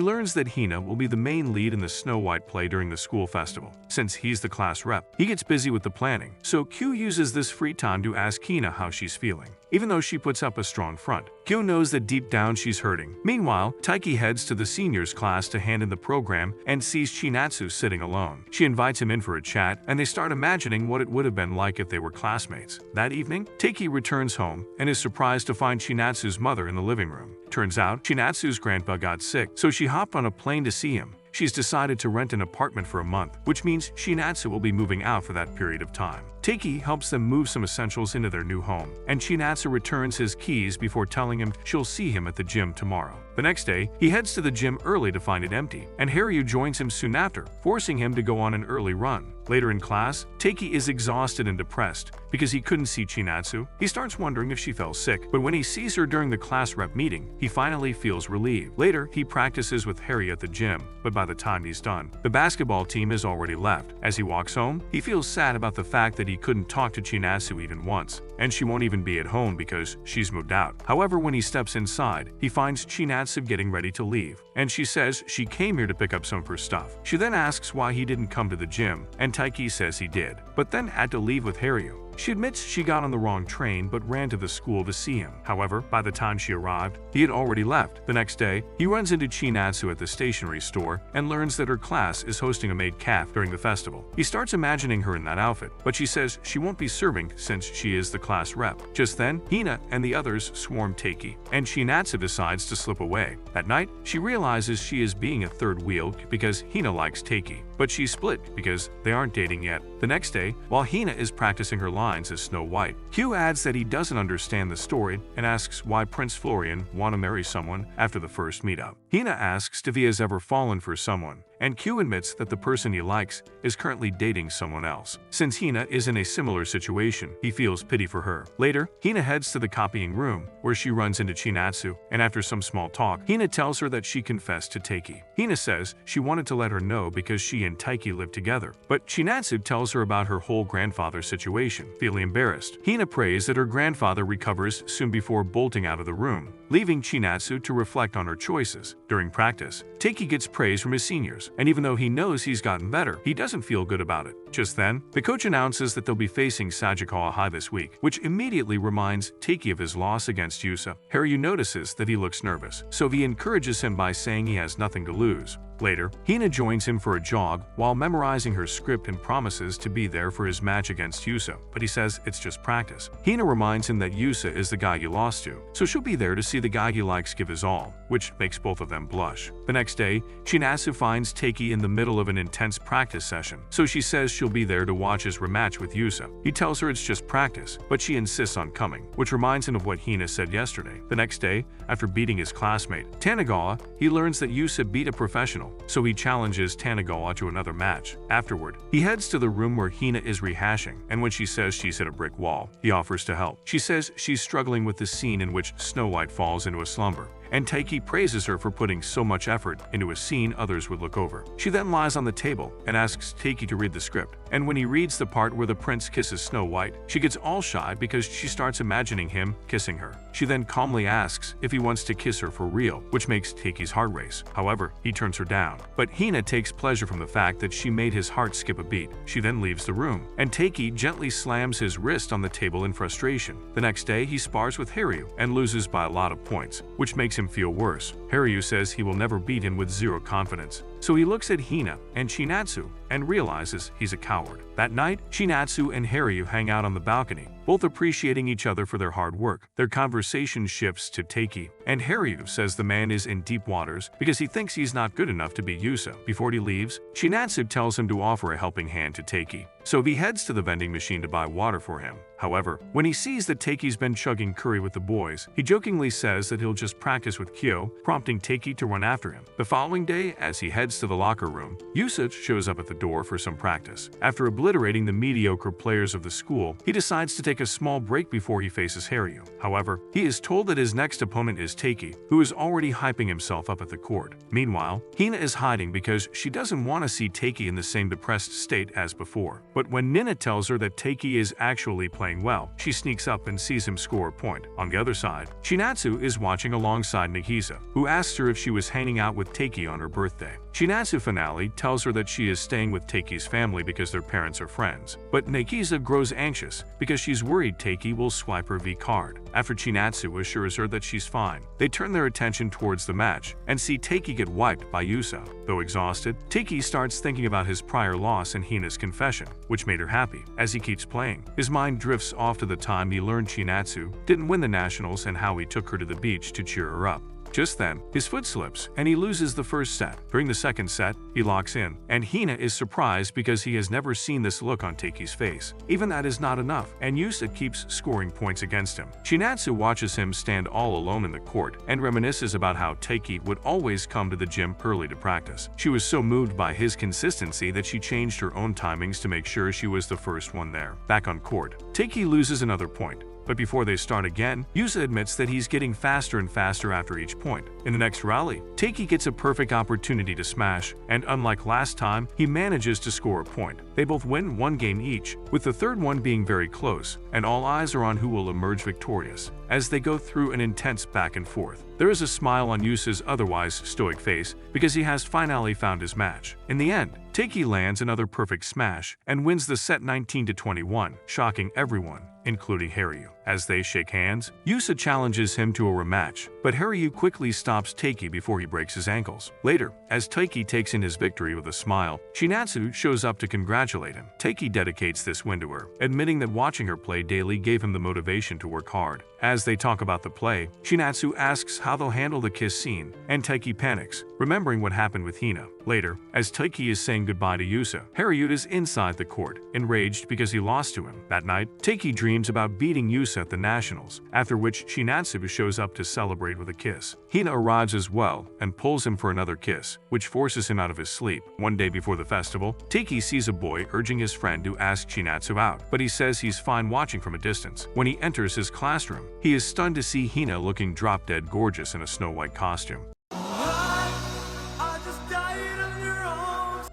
learns that Hina will be the main lead in the Snow White play during the school festival. Since he's the class rep, he gets busy with the planning, so Q uses this free time to ask Hina how she's feeling. Even though she puts up a strong front, Q knows that deep down she's hurting. Meanwhile, Taiki heads to the seniors class to hand in the program and sees Chinatsu sitting alone. She invites him in for a chat, and they start imagining what it would have been like if they were classmates. That evening, Taiki returns home and is surprised to find Chinatsu's mother in the living room. Turns out, Chinatsu's grandpa got sick, so she hopped on a plane to see him. She's decided to rent an apartment for a month, which means Chinatsu will be moving out for that period of time. Taiki helps them move some essentials into their new home, and Chinatsu returns his keys before telling him she'll see him at the gym tomorrow. The next day, he heads to the gym early to find it empty, and Haryu joins him soon after, forcing him to go on an early run. Later in class, Taiki is exhausted and depressed because he couldn't see Chinatsu. He starts wondering if she fell sick, but when he sees her during the class rep meeting, he finally feels relieved. Later, he practices with Harry at the gym, but by the time he's done, the basketball team has already left. As he walks home, he feels sad about the fact that he Taiki couldn't talk to Chinatsu even once, and she won't even be at home because she's moved out. However, when he steps inside, he finds Chinatsu getting ready to leave, and she says she came here to pick up some of her stuff. She then asks why he didn't come to the gym, and Taiki says he did, but then had to leave with Haryu. She admits she got on the wrong train but ran to the school to see him. However, by the time she arrived, he had already left. The next day, he runs into Chinatsu at the stationery store and learns that her class is hosting a maid calf during the festival. He starts imagining her in that outfit, but she says she won't be serving since she is the class rep. Just then, Hina and the others swarm Taiki, and Chinatsu decides to slip away. At night, she realizes she is being a third wheel because Hina likes Taiki, but she's split because they aren't dating yet. The next day, while Hina is practicing her lines as Snow White, Q adds that he doesn't understand the story and asks why Prince Florian want to marry someone after the first meetup. Hina asks if he has ever fallen for someone, and Q admits that the person he likes is currently dating someone else. Since Hina is in a similar situation, he feels pity for her. Later, Hina heads to the copying room, where she runs into Chinatsu, and after some small talk, Hina tells her that she confessed to Taiki. Hina says she wanted to let her know because she and Taiki live together, but Chinatsu tells her about her whole grandfather situation. Feeling embarrassed, Hina prays that her grandfather recovers soon before bolting out of the room, leaving Chinatsu to reflect on her choices. During practice, Taiki gets praise from his seniors, and even though he knows he's gotten better, he doesn't feel good about it. Just then, the coach announces that they'll be facing Sagikawa High this week, which immediately reminds Taiki of his loss against Yusa. Haryu notices that he looks nervous, so he encourages him by saying he has nothing to lose. Later, Hina joins him for a jog while memorizing her script and promises to be there for his match against Yusa, but he says it's just practice. Hina reminds him that Yusa is the guy he lost to, so she'll be there to see the guy he likes give his all, which makes both of them blush. The next day, Chinatsu finds Taiki in the middle of an intense practice session, so she says she'll be there to watch his rematch with Yusa. He tells her it's just practice, but she insists on coming, which reminds him of what Hina said yesterday. The next day, after beating his classmate, Tanagawa, he learns that Yusa beat a professional, so he challenges Tanagawa to another match. Afterward, he heads to the room where Hina is rehashing, and when she says she's hit a brick wall, he offers to help. She says she's struggling with the scene in which Snow White falls into a slumber, and Taiki praises her for putting so much effort into a scene others would look over. She then lies on the table and asks Taiki to read the script, and when he reads the part where the prince kisses Snow White, she gets all shy because she starts imagining him kissing her. She then calmly asks if he wants to kiss her for real, which makes Taiki's heart race. However, he turns her down, but Hina takes pleasure from the fact that she made his heart skip a beat. She then leaves the room, and Taiki gently slams his wrist on the table in frustration. The next day, he spars with Haryu and loses by a lot of points, which makes him feel worse. Haryu says he will never beat him with zero confidence, so he looks at Hina and Chinatsu and realizes he's a coward. That night, Chinatsu and Haryu hang out on the balcony, both appreciating each other for their hard work. Their conversation shifts to Taiki, and Haryu says the man is in deep waters because he thinks he's not good enough to beat Yusa. Before he leaves, Chinatsu tells him to offer a helping hand to Taiki, so he heads to the vending machine to buy water for him. However, when he sees that Taiki's been chugging curry with the boys, he jokingly says that he'll just practice with Kyo, prompting Taiki to run after him. The following day, as he heads to the locker room, Yusa shows up at the door for some practice. After obliterating the mediocre players of the school, he decides to take a small break before he faces Haryu. However, he is told that his next opponent is Taiki, who is already hyping himself up at the court. Meanwhile, Hina is hiding because she doesn't want to see Taiki in the same depressed state as before. But when Nina tells her that Taiki is actually playing well, she sneaks up and sees him score a point. On the other side, Chinatsu is watching alongside Nagisa, who asks her if she was hanging out with Taiki on her birthday. Chinatsu finale tells her that she is staying with Taiki's family because their parents are friends, but Nagisa grows anxious because she's worried Taiki will swipe her V card. After Chinatsu assures her that she's fine, they turn their attention towards the match and see Taiki get wiped by Yusa. Though exhausted, Taiki starts thinking about his prior loss and Hina's confession, which made her happy. As he keeps playing, his mind drifts off to the time he learned Chinatsu didn't win the nationals and how he took her to the beach to cheer her up. Just then, his foot slips and he loses the first set. During the second set, he locks in, and Hina is surprised because he has never seen this look on Taiki's face. Even that is not enough, and Yusa keeps scoring points against him. Chinatsu watches him stand all alone in the court and reminisces about how Taiki would always come to the gym early to practice. She was so moved by his consistency that she changed her own timings to make sure she was the first one there. Back on court, Taiki loses another point, But before they start again, Yusa admits that he's getting faster and faster after each point. In the next rally, Taiki gets a perfect opportunity to smash, and unlike last time, he manages to score a point. They both win one game each, with the third one being very close, and all eyes are on who will emerge victorious. As they go through an intense back and forth, there is a smile on Yusa's otherwise stoic face because he has finally found his match. In the end, Taiki lands another perfect smash and wins the set 19-21, shocking everyone, including Haryu. As they shake hands, Yusa challenges him to a rematch, but Haryu quickly stops Taiki before he breaks his ankles. Later, as Taiki takes in his victory with a smile, Shinatsu shows up to congratulate him. Taiki dedicates this win to her, admitting that watching her play daily gave him the motivation to work hard. As they talk about the play, Shinatsu asks how they'll handle the kiss scene, and Taiki panics, remembering what happened with Hina. Later, as Taiki is saying goodbye to Yusa, Haryu is inside the court, enraged because he lost to him. That night, Taiki dreams about beating Yusa at the Nationals, after which Shinatsu shows up to celebrate with a kiss. Hina arrives as well and pulls him for another kiss, which forces him out of his sleep. One day before the festival, Taiki sees a boy urging his friend to ask Shinatsu out, but he says he's fine watching from a distance. When he enters his classroom, he is stunned to see Hina looking drop-dead gorgeous in a snow-white costume.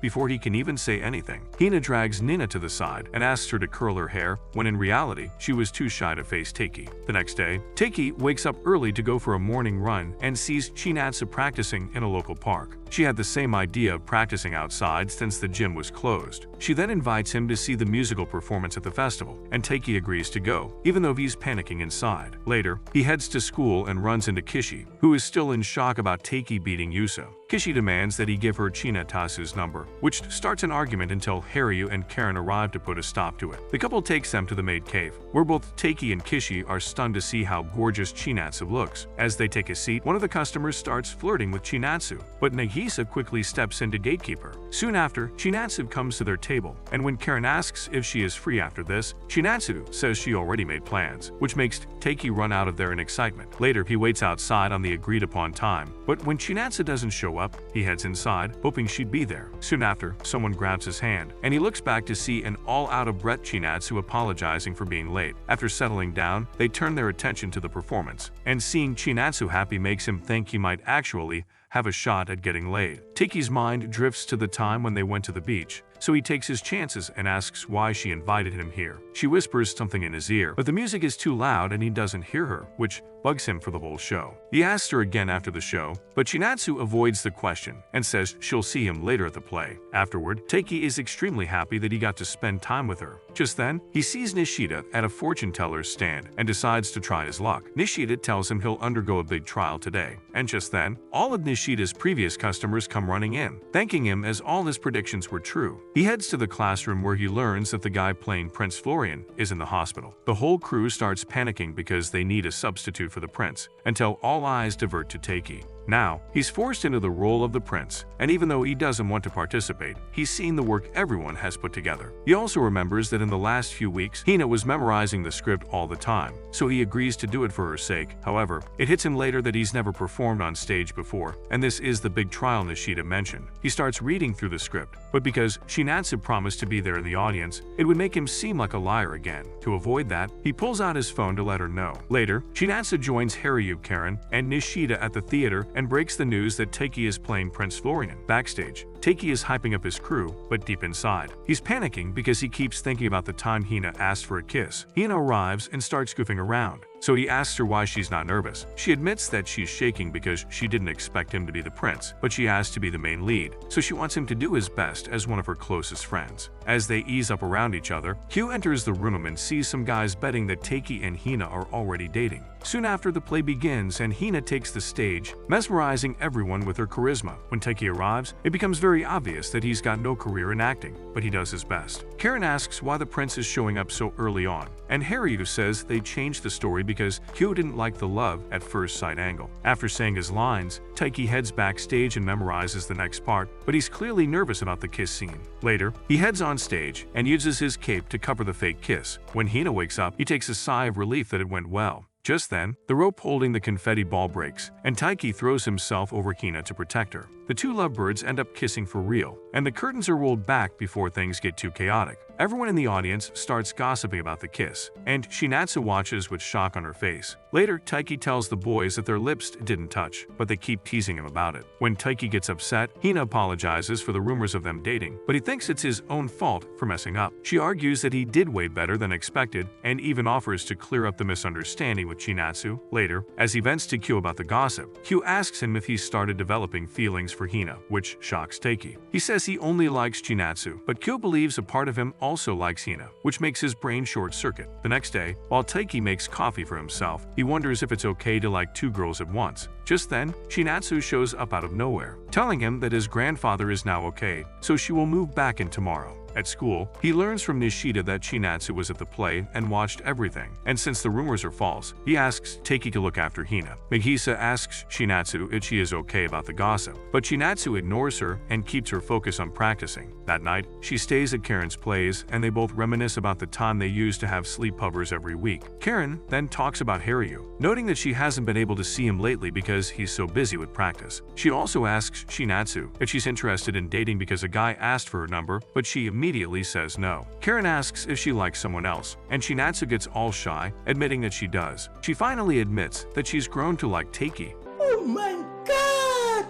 Before he can even say anything, Hina drags Nina to the side and asks her to curl her hair, when in reality, she was too shy to face Taiki. The next day, Taiki wakes up early to go for a morning run and sees Shinatsu practicing in a local park. She had the same idea of practicing outside since the gym was closed. She then invites him to see the musical performance at the festival, and Taiki agrees to go, even though he's panicking inside. Later, he heads to school and runs into Kishi, who is still in shock about Taiki beating Yusa. Kishi demands that he give her Chinatasu's number, which starts an argument until Haryu and Karen arrive to put a stop to it. The couple takes them to the maid cave, where both Taiki and Kishi are stunned to see how gorgeous Chinatsu looks. As they take a seat, one of the customers starts flirting with Chinatsu, but Nagisa quickly steps in to gatekeep her. Soon after, Chinatsu comes to their table, and when Karen asks if she is free after this, Chinatsu says she already made plans, which makes Taiki run out of there in excitement. Later, he waits outside on the agreed-upon time, but when Chinatsu doesn't show up, he heads inside, hoping she'd be there. Soon after, someone grabs his hand, and he looks back to see an all-out-of-breath Chinatsu apologizing for being late. After settling down, they turn their attention to the performance, and seeing Chinatsu happy makes him think he might actually have a shot at getting laid. Taiki's mind drifts to the time when they went to the beach, so he takes his chances and asks why she invited him here. She whispers something in his ear, but the music is too loud and he doesn't hear her, which bugs him for the whole show. He asks her again after the show, but Chinatsu avoids the question and says she'll see him later at the play. Afterward, Taiki is extremely happy that he got to spend time with her. Just then, he sees Nishida at a fortune teller's stand and decides to try his luck. Nishida tells him he'll undergo a big trial today, and just then, all of Nishida's previous customers come running in, thanking him as all his predictions were true. He heads to the classroom where he learns that the guy playing Prince Florian is in the hospital. The whole crew starts panicking because they need a substitute for the prince, until all eyes divert to Taiki. Now, he's forced into the role of the prince, and even though he doesn't want to participate, he's seen the work everyone has put together. He also remembers that in the last few weeks, Hina was memorizing the script all the time, so he agrees to do it for her sake. However, it hits him later that he's never performed on stage before, and this is the big trial Nishida mentioned. He starts reading through the script, but because Shinatsu promised to be there in the audience, it would make him seem like a liar again. To avoid that, he pulls out his phone to let her know. Later, Shinatsu joins Haryu, Karen, and Nishida at the theater and breaks the news that Taiki is playing Prince Florian. Backstage, Taiki is hyping up his crew, but deep inside, he's panicking because he keeps thinking about the time Hina asked for a kiss. Hina arrives and starts goofing around, so he asks her why she's not nervous. She admits that she's shaking because she didn't expect him to be the prince, but she asked to be the main lead, so she wants him to do his best as one of her closest friends. As they ease up around each other, Hugh enters the room and sees some guys betting that Taiki and Hina are already dating. Soon after, the play begins and Hina takes the stage, mesmerizing everyone with her charisma. When Taiki arrives, it becomes very obvious that he's got no career in acting, but he does his best. Karen asks why the prince is showing up so early on, and Haryu says they changed the story because Hugh didn't like the love at first sight angle. After saying his lines, Taiki heads backstage and memorizes the next part, but he's clearly nervous about the kiss scene. Later, he heads on stage and uses his cape to cover the fake kiss. When Hina wakes up, he takes a sigh of relief that it went well. Just then, the rope holding the confetti ball breaks, and Taiki throws himself over Hina to protect her. The two lovebirds end up kissing for real, and the curtains are rolled back before things get too chaotic. Everyone in the audience starts gossiping about the kiss, and Shinatsu watches with shock on her face. Later, Taiki tells the boys that their lips didn't touch, but they keep teasing him about it. When Taiki gets upset, Hina apologizes for the rumors of them dating, but he thinks it's his own fault for messing up. She argues that he did way better than expected, and even offers to clear up the misunderstanding with Shinatsu. Later, as he vents to Kyo about the gossip, Kyo asks him if he started developing feelings for Hina, which shocks Taiki. He says he only likes Shinatsu, but Kyo believes a part of him also likes Hina, which makes his brain short-circuit. The next day, while Taiki makes coffee for himself, he wonders if it's okay to like two girls at once. Just then, Shinatsu shows up out of nowhere, telling him that his grandfather is now okay, so she will move back in tomorrow. At school, he learns from Nishida that Shinatsu was at the play and watched everything, and since the rumors are false, he asks Taiki to look after Hina. Megisa asks Shinatsu if she is okay about the gossip, but Shinatsu ignores her and keeps her focus on practicing. That night, she stays at Karen's plays, and they both reminisce about the time they used to have sleepovers every week. Karen then talks about Haryu, noting that she hasn't been able to see him lately because he's so busy with practice. She also asks Shinatsu if she's interested in dating because a guy asked for her number, but she immediately says no. Karen asks if she likes someone else, and Shinatsu gets all shy, admitting that she does. She finally admits that she's grown to like Taiki. Oh my god!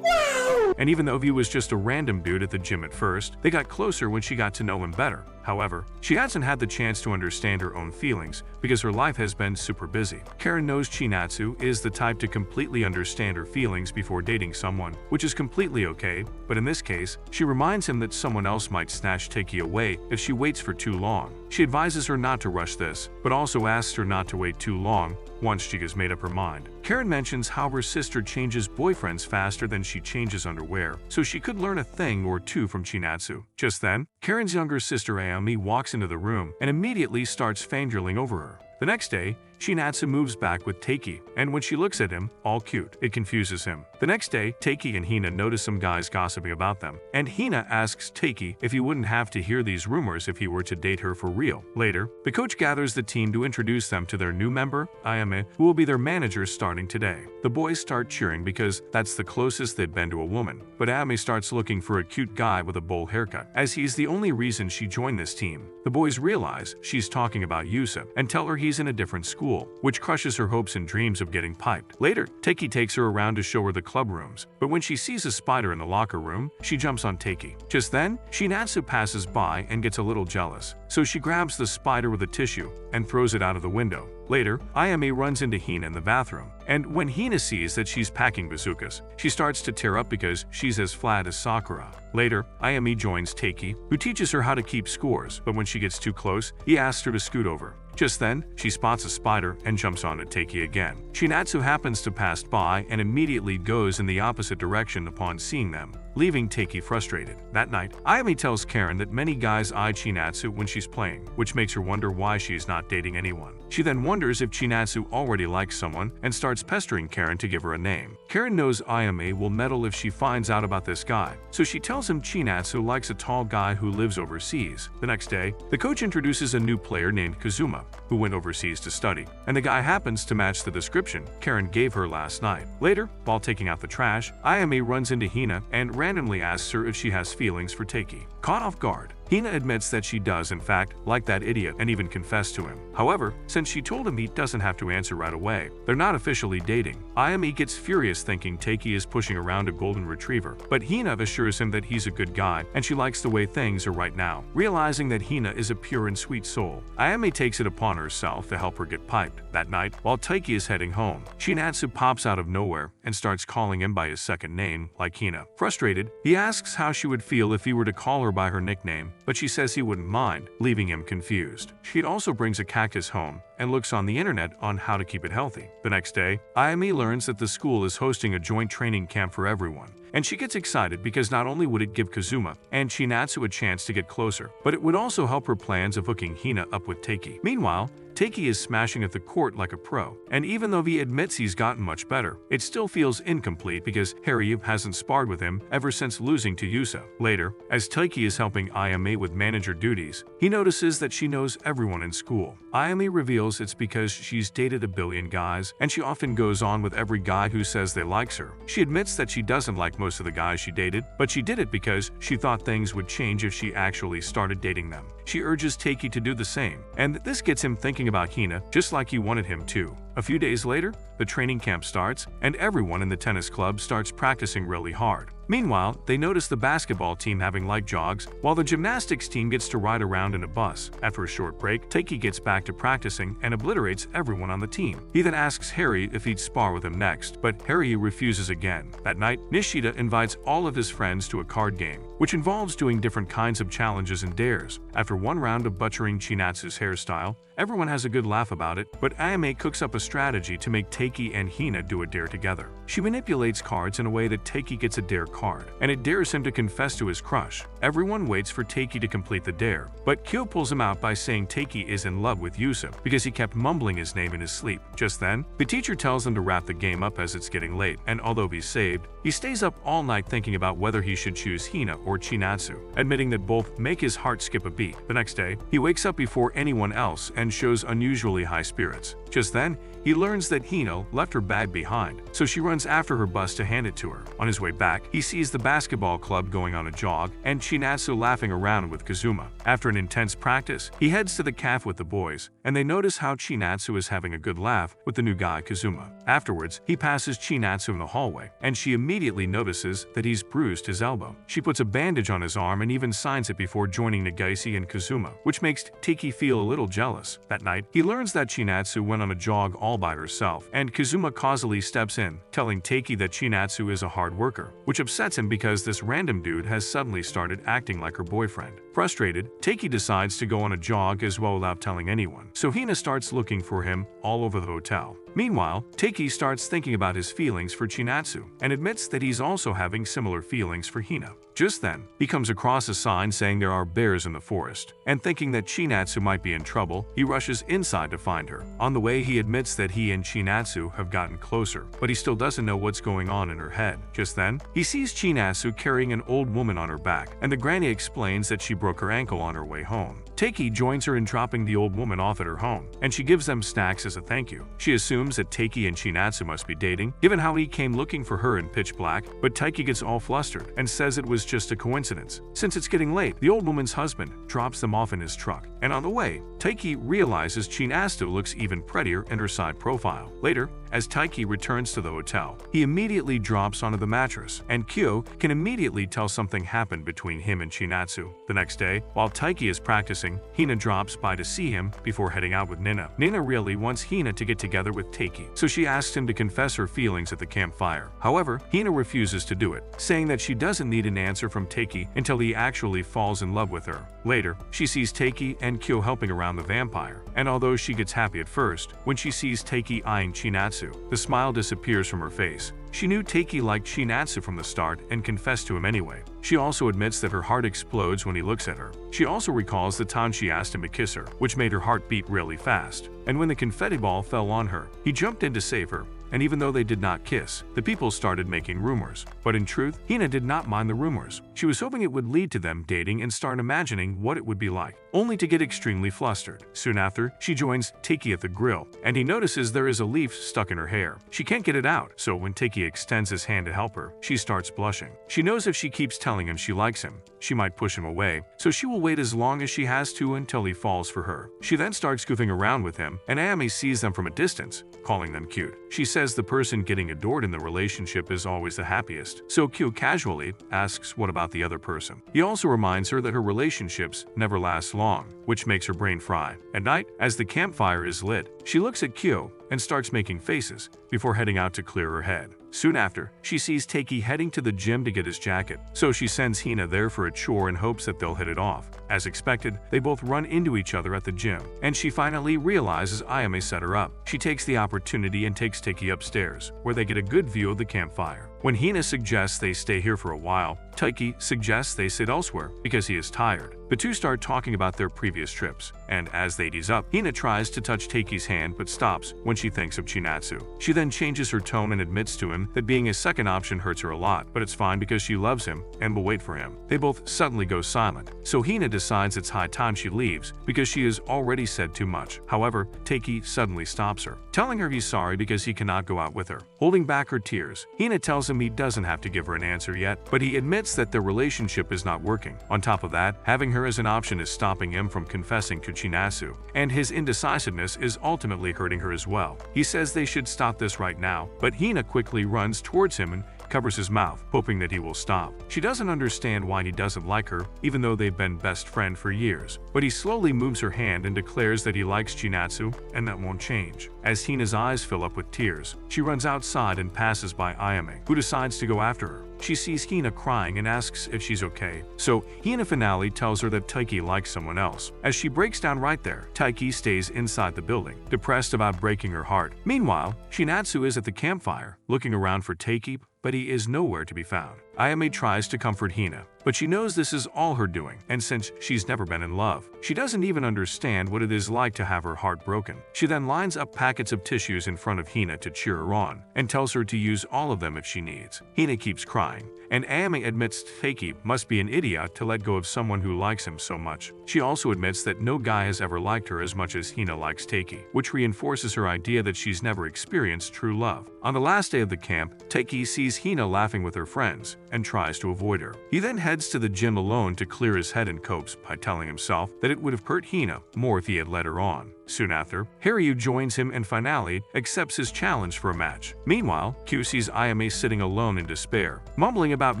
Wow! And even though he was just a random dude at the gym at first, they got closer when she got to know him better. However, she hasn't had the chance to understand her own feelings because her life has been super busy. Karen knows Shinatsu is the type to completely understand her feelings before dating someone, which is completely okay, but in this case, she reminds him that someone else might snatch Taiki away if she waits for too long. She advises her not to rush this, but also asks her not to wait too long once she has made up her mind. Karen mentions how her sister changes boyfriends faster than she changes underwear, so she could learn a thing or two from Shinatsu. Just then, Karen's younger sister Ayami walks into the room and immediately starts fangirling over her. The next day, Shinatsu moves back with Taiki, and when she looks at him, all cute, it confuses him. The next day, Taiki and Hina notice some guys gossiping about them, and Hina asks Taiki if he wouldn't have to hear these rumors if he were to date her for real. Later, the coach gathers the team to introduce them to their new member, Ayame, who will be their manager starting today. The boys start cheering because that's the closest they've been to a woman, but Ayame starts looking for a cute guy with a bowl haircut, as he's the only reason she joined this team. The boys realize she's talking about Yusuf and tell her he's in a different school, which crushes her hopes and dreams of getting piped. Later, Taiki takes her around to show her the club rooms, but when she sees a spider in the locker room, she jumps on Taiki. Just then, Shinatsu passes by and gets a little jealous, so she grabs the spider with a tissue and throws it out of the window. Later, Ayame runs into Hina in the bathroom, and when Hina sees that she's packing bazookas, she starts to tear up because she's as flat as Sakura. Later, Ayame joins Taiki, who teaches her how to keep scores, but when she gets too close, he asks her to scoot over. Just then, she spots a spider and jumps on to Taiki again. Shinatsu happens to pass by and immediately goes in the opposite direction upon seeing them, leaving Taiki frustrated. That night, Ayame tells Karen that many guys eye Shinatsu when she's playing, which makes her wonder why she's not dating anyone. She then wonders if Shinatsu already likes someone and starts pestering Karen to give her a name. Karen knows Ayame will meddle if she finds out about this guy, so she tells him Shinatsu likes a tall guy who lives overseas. The next day, the coach introduces a new player named Kazuma, who went overseas to study, and the guy happens to match the description Karen gave her last night. Later, while taking out the trash, Ayame runs into Hina and randomly asks her if she has feelings for Taiki. Caught off guard, Hina admits that she does in fact like that idiot and even confess to him. However, since she told him he doesn't have to answer right away, they're not officially dating. Ayame gets furious thinking Taiki is pushing around a golden retriever, but Hina assures him that he's a good guy and she likes the way things are right now. Realizing that Hina is a pure and sweet soul, Ayame takes it upon herself to help her get piped. That night, while Taiki is heading home, Shinatsu pops out of nowhere and starts calling him by his second name, like Hina. Frustrated, he asks how she would feel if he were to call her by her nickname, but she says he wouldn't mind, leaving him confused. She also brings a cactus home and looks on the internet on how to keep it healthy. The next day, Ayame learns that the school is hosting a joint training camp for everyone, and she gets excited because not only would it give Kazuma and Shinatsu a chance to get closer, but it would also help her plans of hooking Hina up with Taiki. Meanwhile, Takei is smashing at the court like a pro, and even though he admits he's gotten much better, it still feels incomplete because Harry hasn't sparred with him ever since losing to Yusa. Later, as Takei is helping Ayame with manager duties, he notices that she knows everyone in school. Ayame reveals it's because she's dated a billion guys, and she often goes on with every guy who says they likes her. She admits that she doesn't like most of the guys she dated, but she did it because she thought things would change if she actually started dating them. She urges Takei to do the same, and this gets him thinking about Hina just like he wanted him to. A few days later, the training camp starts, and everyone in the tennis club starts practicing really hard. Meanwhile, they notice the basketball team having light jogs, while the gymnastics team gets to ride around in a bus. After a short break, Takei gets back to practicing and obliterates everyone on the team. He then asks Harry if he'd spar with him next, but Harry refuses again. That night, Nishida invites all of his friends to a card game, which involves doing different kinds of challenges and dares. After one round of butchering Chinatsu's hairstyle, everyone has a good laugh about it, but Ayame cooks up a strategy to make Takei and Hina do a dare together. She manipulates cards in a way that Takei gets a dare card, and it dares him to confess to his crush. Everyone waits for Takei to complete the dare, but Kyo pulls him out by saying Takei is in love with Yusa because he kept mumbling his name in his sleep. Just then, the teacher tells them to wrap the game up as it's getting late, and although he's saved, he stays up all night thinking about whether he should choose Hina or Chinatsu, admitting that both make his heart skip a beat. The next day, he wakes up before anyone else and shows unusually high spirits. Just then, he learns that Hina left her bag behind, so she runs after her bus to hand it to her. On his way back, he sees the basketball club going on a jog and Chinatsu laughing around with Kazuma. After an intense practice, he heads to the cafe with the boys, and they notice how Chinatsu is having a good laugh with the new guy Kazuma. Afterwards, he passes Chinatsu in the hallway, and she immediately notices that he's bruised his elbow. She puts a bandage on his arm and even signs it before joining Nagaisi and Kazuma, which makes Takei feel a little jealous. That night, he learns that Chinatsu went on a jog all by herself, and Kazuma causally steps in, telling Takei that Chinatsu is a hard worker, which upsets him because this random dude has suddenly started acting like her boyfriend. Frustrated, Takei decides to go on a jog as well without telling anyone, so Hina starts looking for him all over the hotel. Meanwhile, Takei starts thinking about his feelings for Chinatsu and admits that he's also having similar feelings for Hina. Just then, he comes across a sign saying there are bears in the forest, and thinking that Chinatsu might be in trouble, he rushes inside to find her. On the way, he admits that he and Chinatsu have gotten closer, but he still doesn't know what's going on in her head. Just then, he sees Chinatsu carrying an old woman on her back, and the granny explains that she broke her ankle on her way home. Takei joins her in dropping the old woman off at her home, and she gives them snacks as a thank you. She assumes that Takei and Chinatsu must be dating, given how he came looking for her in pitch black, but Takei gets all flustered and says it was just a coincidence. Since it's getting late, the old woman's husband drops them off in his truck, and on the way, Takei realizes Chinatsu looks even prettier in her side profile. Later, as Takei returns to the hotel, he immediately drops onto the mattress, and Kyo can immediately tell something happened between him and Chinatsu. The next day, while Takei is practicing, Hina drops by to see him before heading out with Nina. Nina really wants Hina to get together with Takei, so she asks him to confess her feelings at the campfire. However, Hina refuses to do it, saying that she doesn't need an answer from Takei until he actually falls in love with her. Later, she sees Takei and Kyo helping around the vampire, and although she gets happy at first, when she sees Takei eyeing Chinatsu, the smile disappears from her face. She knew Takei liked Chinatsu from the start and confessed to him anyway. She also admits that her heart explodes when he looks at her. She also recalls the time she asked him to kiss her, which made her heart beat really fast. And when the confetti ball fell on her, he jumped in to save her. And even though they did not kiss, the people started making rumors. But in truth, Hina did not mind the rumors. She was hoping it would lead to them dating and start imagining what it would be like, only to get extremely flustered. Soon after, she joins Takei at the grill, and he notices there is a leaf stuck in her hair. She can't get it out, so when Takei extends his hand to help her, she starts blushing. She knows if she keeps telling him she likes him, she might push him away, so she will wait as long as she has to until he falls for her. She then starts goofing around with him, and Ayame sees them from a distance, calling them cute. She says the person getting adored in the relationship is always the happiest, so Kyo casually asks what about the other person. He also reminds her that her relationships never last long, which makes her brain fry. At night, as the campfire is lit, she looks at Kyo and starts making faces before heading out to clear her head. Soon after, she sees Takei heading to the gym to get his jacket, so she sends Hina there for a chore in hopes that they'll hit it off. As expected, they both run into each other at the gym, and she finally realizes Ayame set her up. She takes the opportunity and takes Takei upstairs, where they get a good view of the campfire. When Hina suggests they stay here for a while, Takei suggests they sit elsewhere because he is tired. The two start talking about their previous trips, and as they ease up, Hina tries to touch Takei's hand but stops when she thinks of Chinatsu. She then changes her tone and admits to him that being a second option hurts her a lot, but it's fine because she loves him and will wait for him. They both suddenly go silent, so Hina decides it's high time she leaves because she has already said too much. However, Takei suddenly stops her, telling her he's sorry because he cannot go out with her. Holding back her tears, Hina tells him he doesn't have to give her an answer yet, but he admits that their relationship is not working. On top of that, having her as an option is stopping him from confessing to Chinatsu, and his indecisiveness is ultimately hurting her as well. He says they should stop this right now, but Hina quickly runs towards him and covers his mouth, hoping that he will stop. She doesn't understand why he doesn't like her, even though they've been best friends for years. But he slowly moves her hand and declares that he likes Chinatsu, and that won't change. As Hina's eyes fill up with tears, she runs outside and passes by Ayame, who decides to go after her. She sees Hina crying and asks if she's okay, so Hina finally tells her that Takei likes someone else. As she breaks down right there, Takei stays inside the building, depressed about breaking her heart. Meanwhile, Chinatsu is at the campfire, looking around for Takei, but he is nowhere to be found. Ayame tries to comfort Hina, but she knows this is all her doing, and since she's never been in love, she doesn't even understand what it is like to have her heart broken. She then lines up packets of tissues in front of Hina to cheer her on, and tells her to use all of them if she needs. Hina keeps crying, and Ayame admits Takei must be an idiot to let go of someone who likes him so much. She also admits that no guy has ever liked her as much as Hina likes Takei, which reinforces her idea that she's never experienced true love. On the last day of the camp, Takei sees Hina laughing with her friends and tries to avoid her. He then heads to the gym alone to clear his head and copes by telling himself that it would have hurt Hina more if he had led her on. Soon after, Haryu joins him and finally accepts his challenge for a match. Meanwhile, Q sees Ayame sitting alone in despair, mumbling about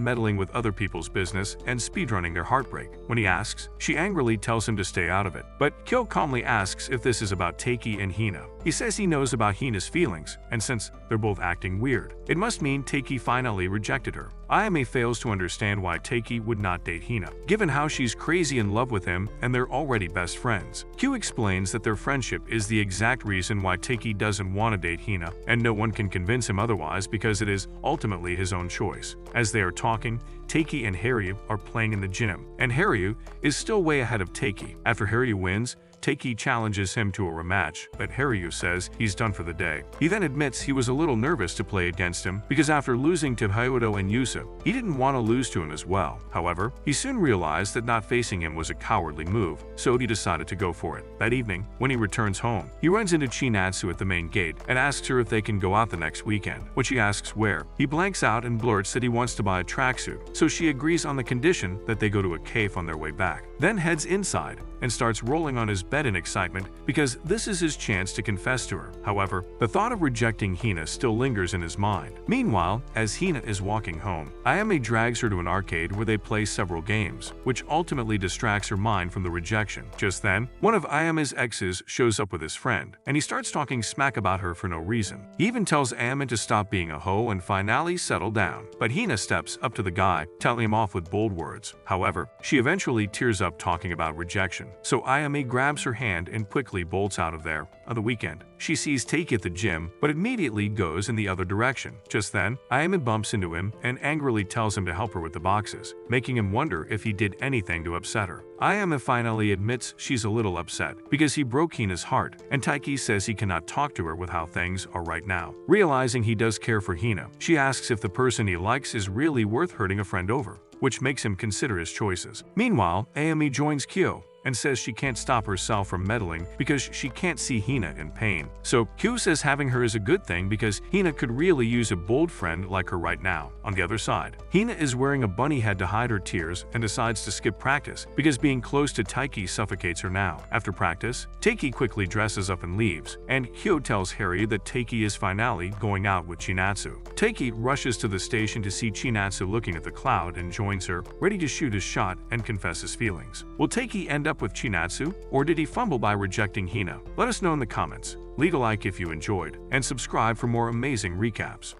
meddling with other people's business and speedrunning their heartbreak. When he asks, she angrily tells him to stay out of it. But Kyo calmly asks if this is about Takei and Hina. He says he knows about Hina's feelings, and since they're both acting weird, it must mean Takei finally rejected her. Ayame fails to understand why Takei would not date Hina, given how she's crazy in love with him and they're already best friends. Q explains that their friendship is the exact reason why Takei doesn't want to date Hina, and no one can convince him otherwise because it is ultimately his own choice. As they are talking, Takei and Haryu are playing in the gym, and Haryu is still way ahead of Takei. After Haryu wins, Takei challenges him to a rematch, but Haryu says he's done for the day. He then admits he was a little nervous to play against him because after losing to Hyodo and Yusa, he didn't want to lose to him as well. However, he soon realized that not facing him was a cowardly move, so he decided to go for it. That evening, when he returns home, he runs into Chinatsu at the main gate and asks her if they can go out the next weekend. When she asks where, he blanks out and blurts that he wants to buy a tracksuit, so she agrees on the condition that they go to a cave on their way back, then heads inside and starts rolling on his bed in excitement because this is his chance to confess to her. However, the thought of rejecting Hina still lingers in his mind. Meanwhile, as Hina is walking home, Ayame drags her to an arcade where they play several games, which ultimately distracts her mind from the rejection. Just then, one of Ayame's exes shows up with his friend, and he starts talking smack about her for no reason. He even tells Ayame to stop being a hoe and finally settle down, but Hina steps up to the guy, telling him off with bold words. However, she eventually tears up talking about rejection, so Ayame grabs her hand and quickly bolts out of there. On the weekend, she sees Takei at the gym, but immediately goes in the other direction. Just then, Ayame bumps into him and angrily tells him to help her with the boxes, making him wonder if he did anything to upset her. Ayame finally admits she's a little upset because he broke Hina's heart, and Takei says he cannot talk to her with how things are right now. Realizing he does care for Hina, she asks if the person he likes is really worth hurting a friend over, which makes him consider his choices. Meanwhile, Ayame joins Kyo and says she can't stop herself from meddling because she can't see Hina in pain. So Q says having her is a good thing because Hina could really use a bold friend like her right now. On the other side, Hina is wearing a bunny head to hide her tears and decides to skip practice because being close to Takei suffocates her now. After practice, Takei quickly dresses up and leaves, and Kyo tells Harry that Takei is finally going out with Chinatsu. Takei rushes to the station to see Chinatsu looking at the cloud and joins her, ready to shoot his shot and confess his feelings. Will Takei end up with Chinatsu, or did he fumble by rejecting Hina? Let us know in the comments. Leave a like if you enjoyed, and subscribe for more amazing recaps.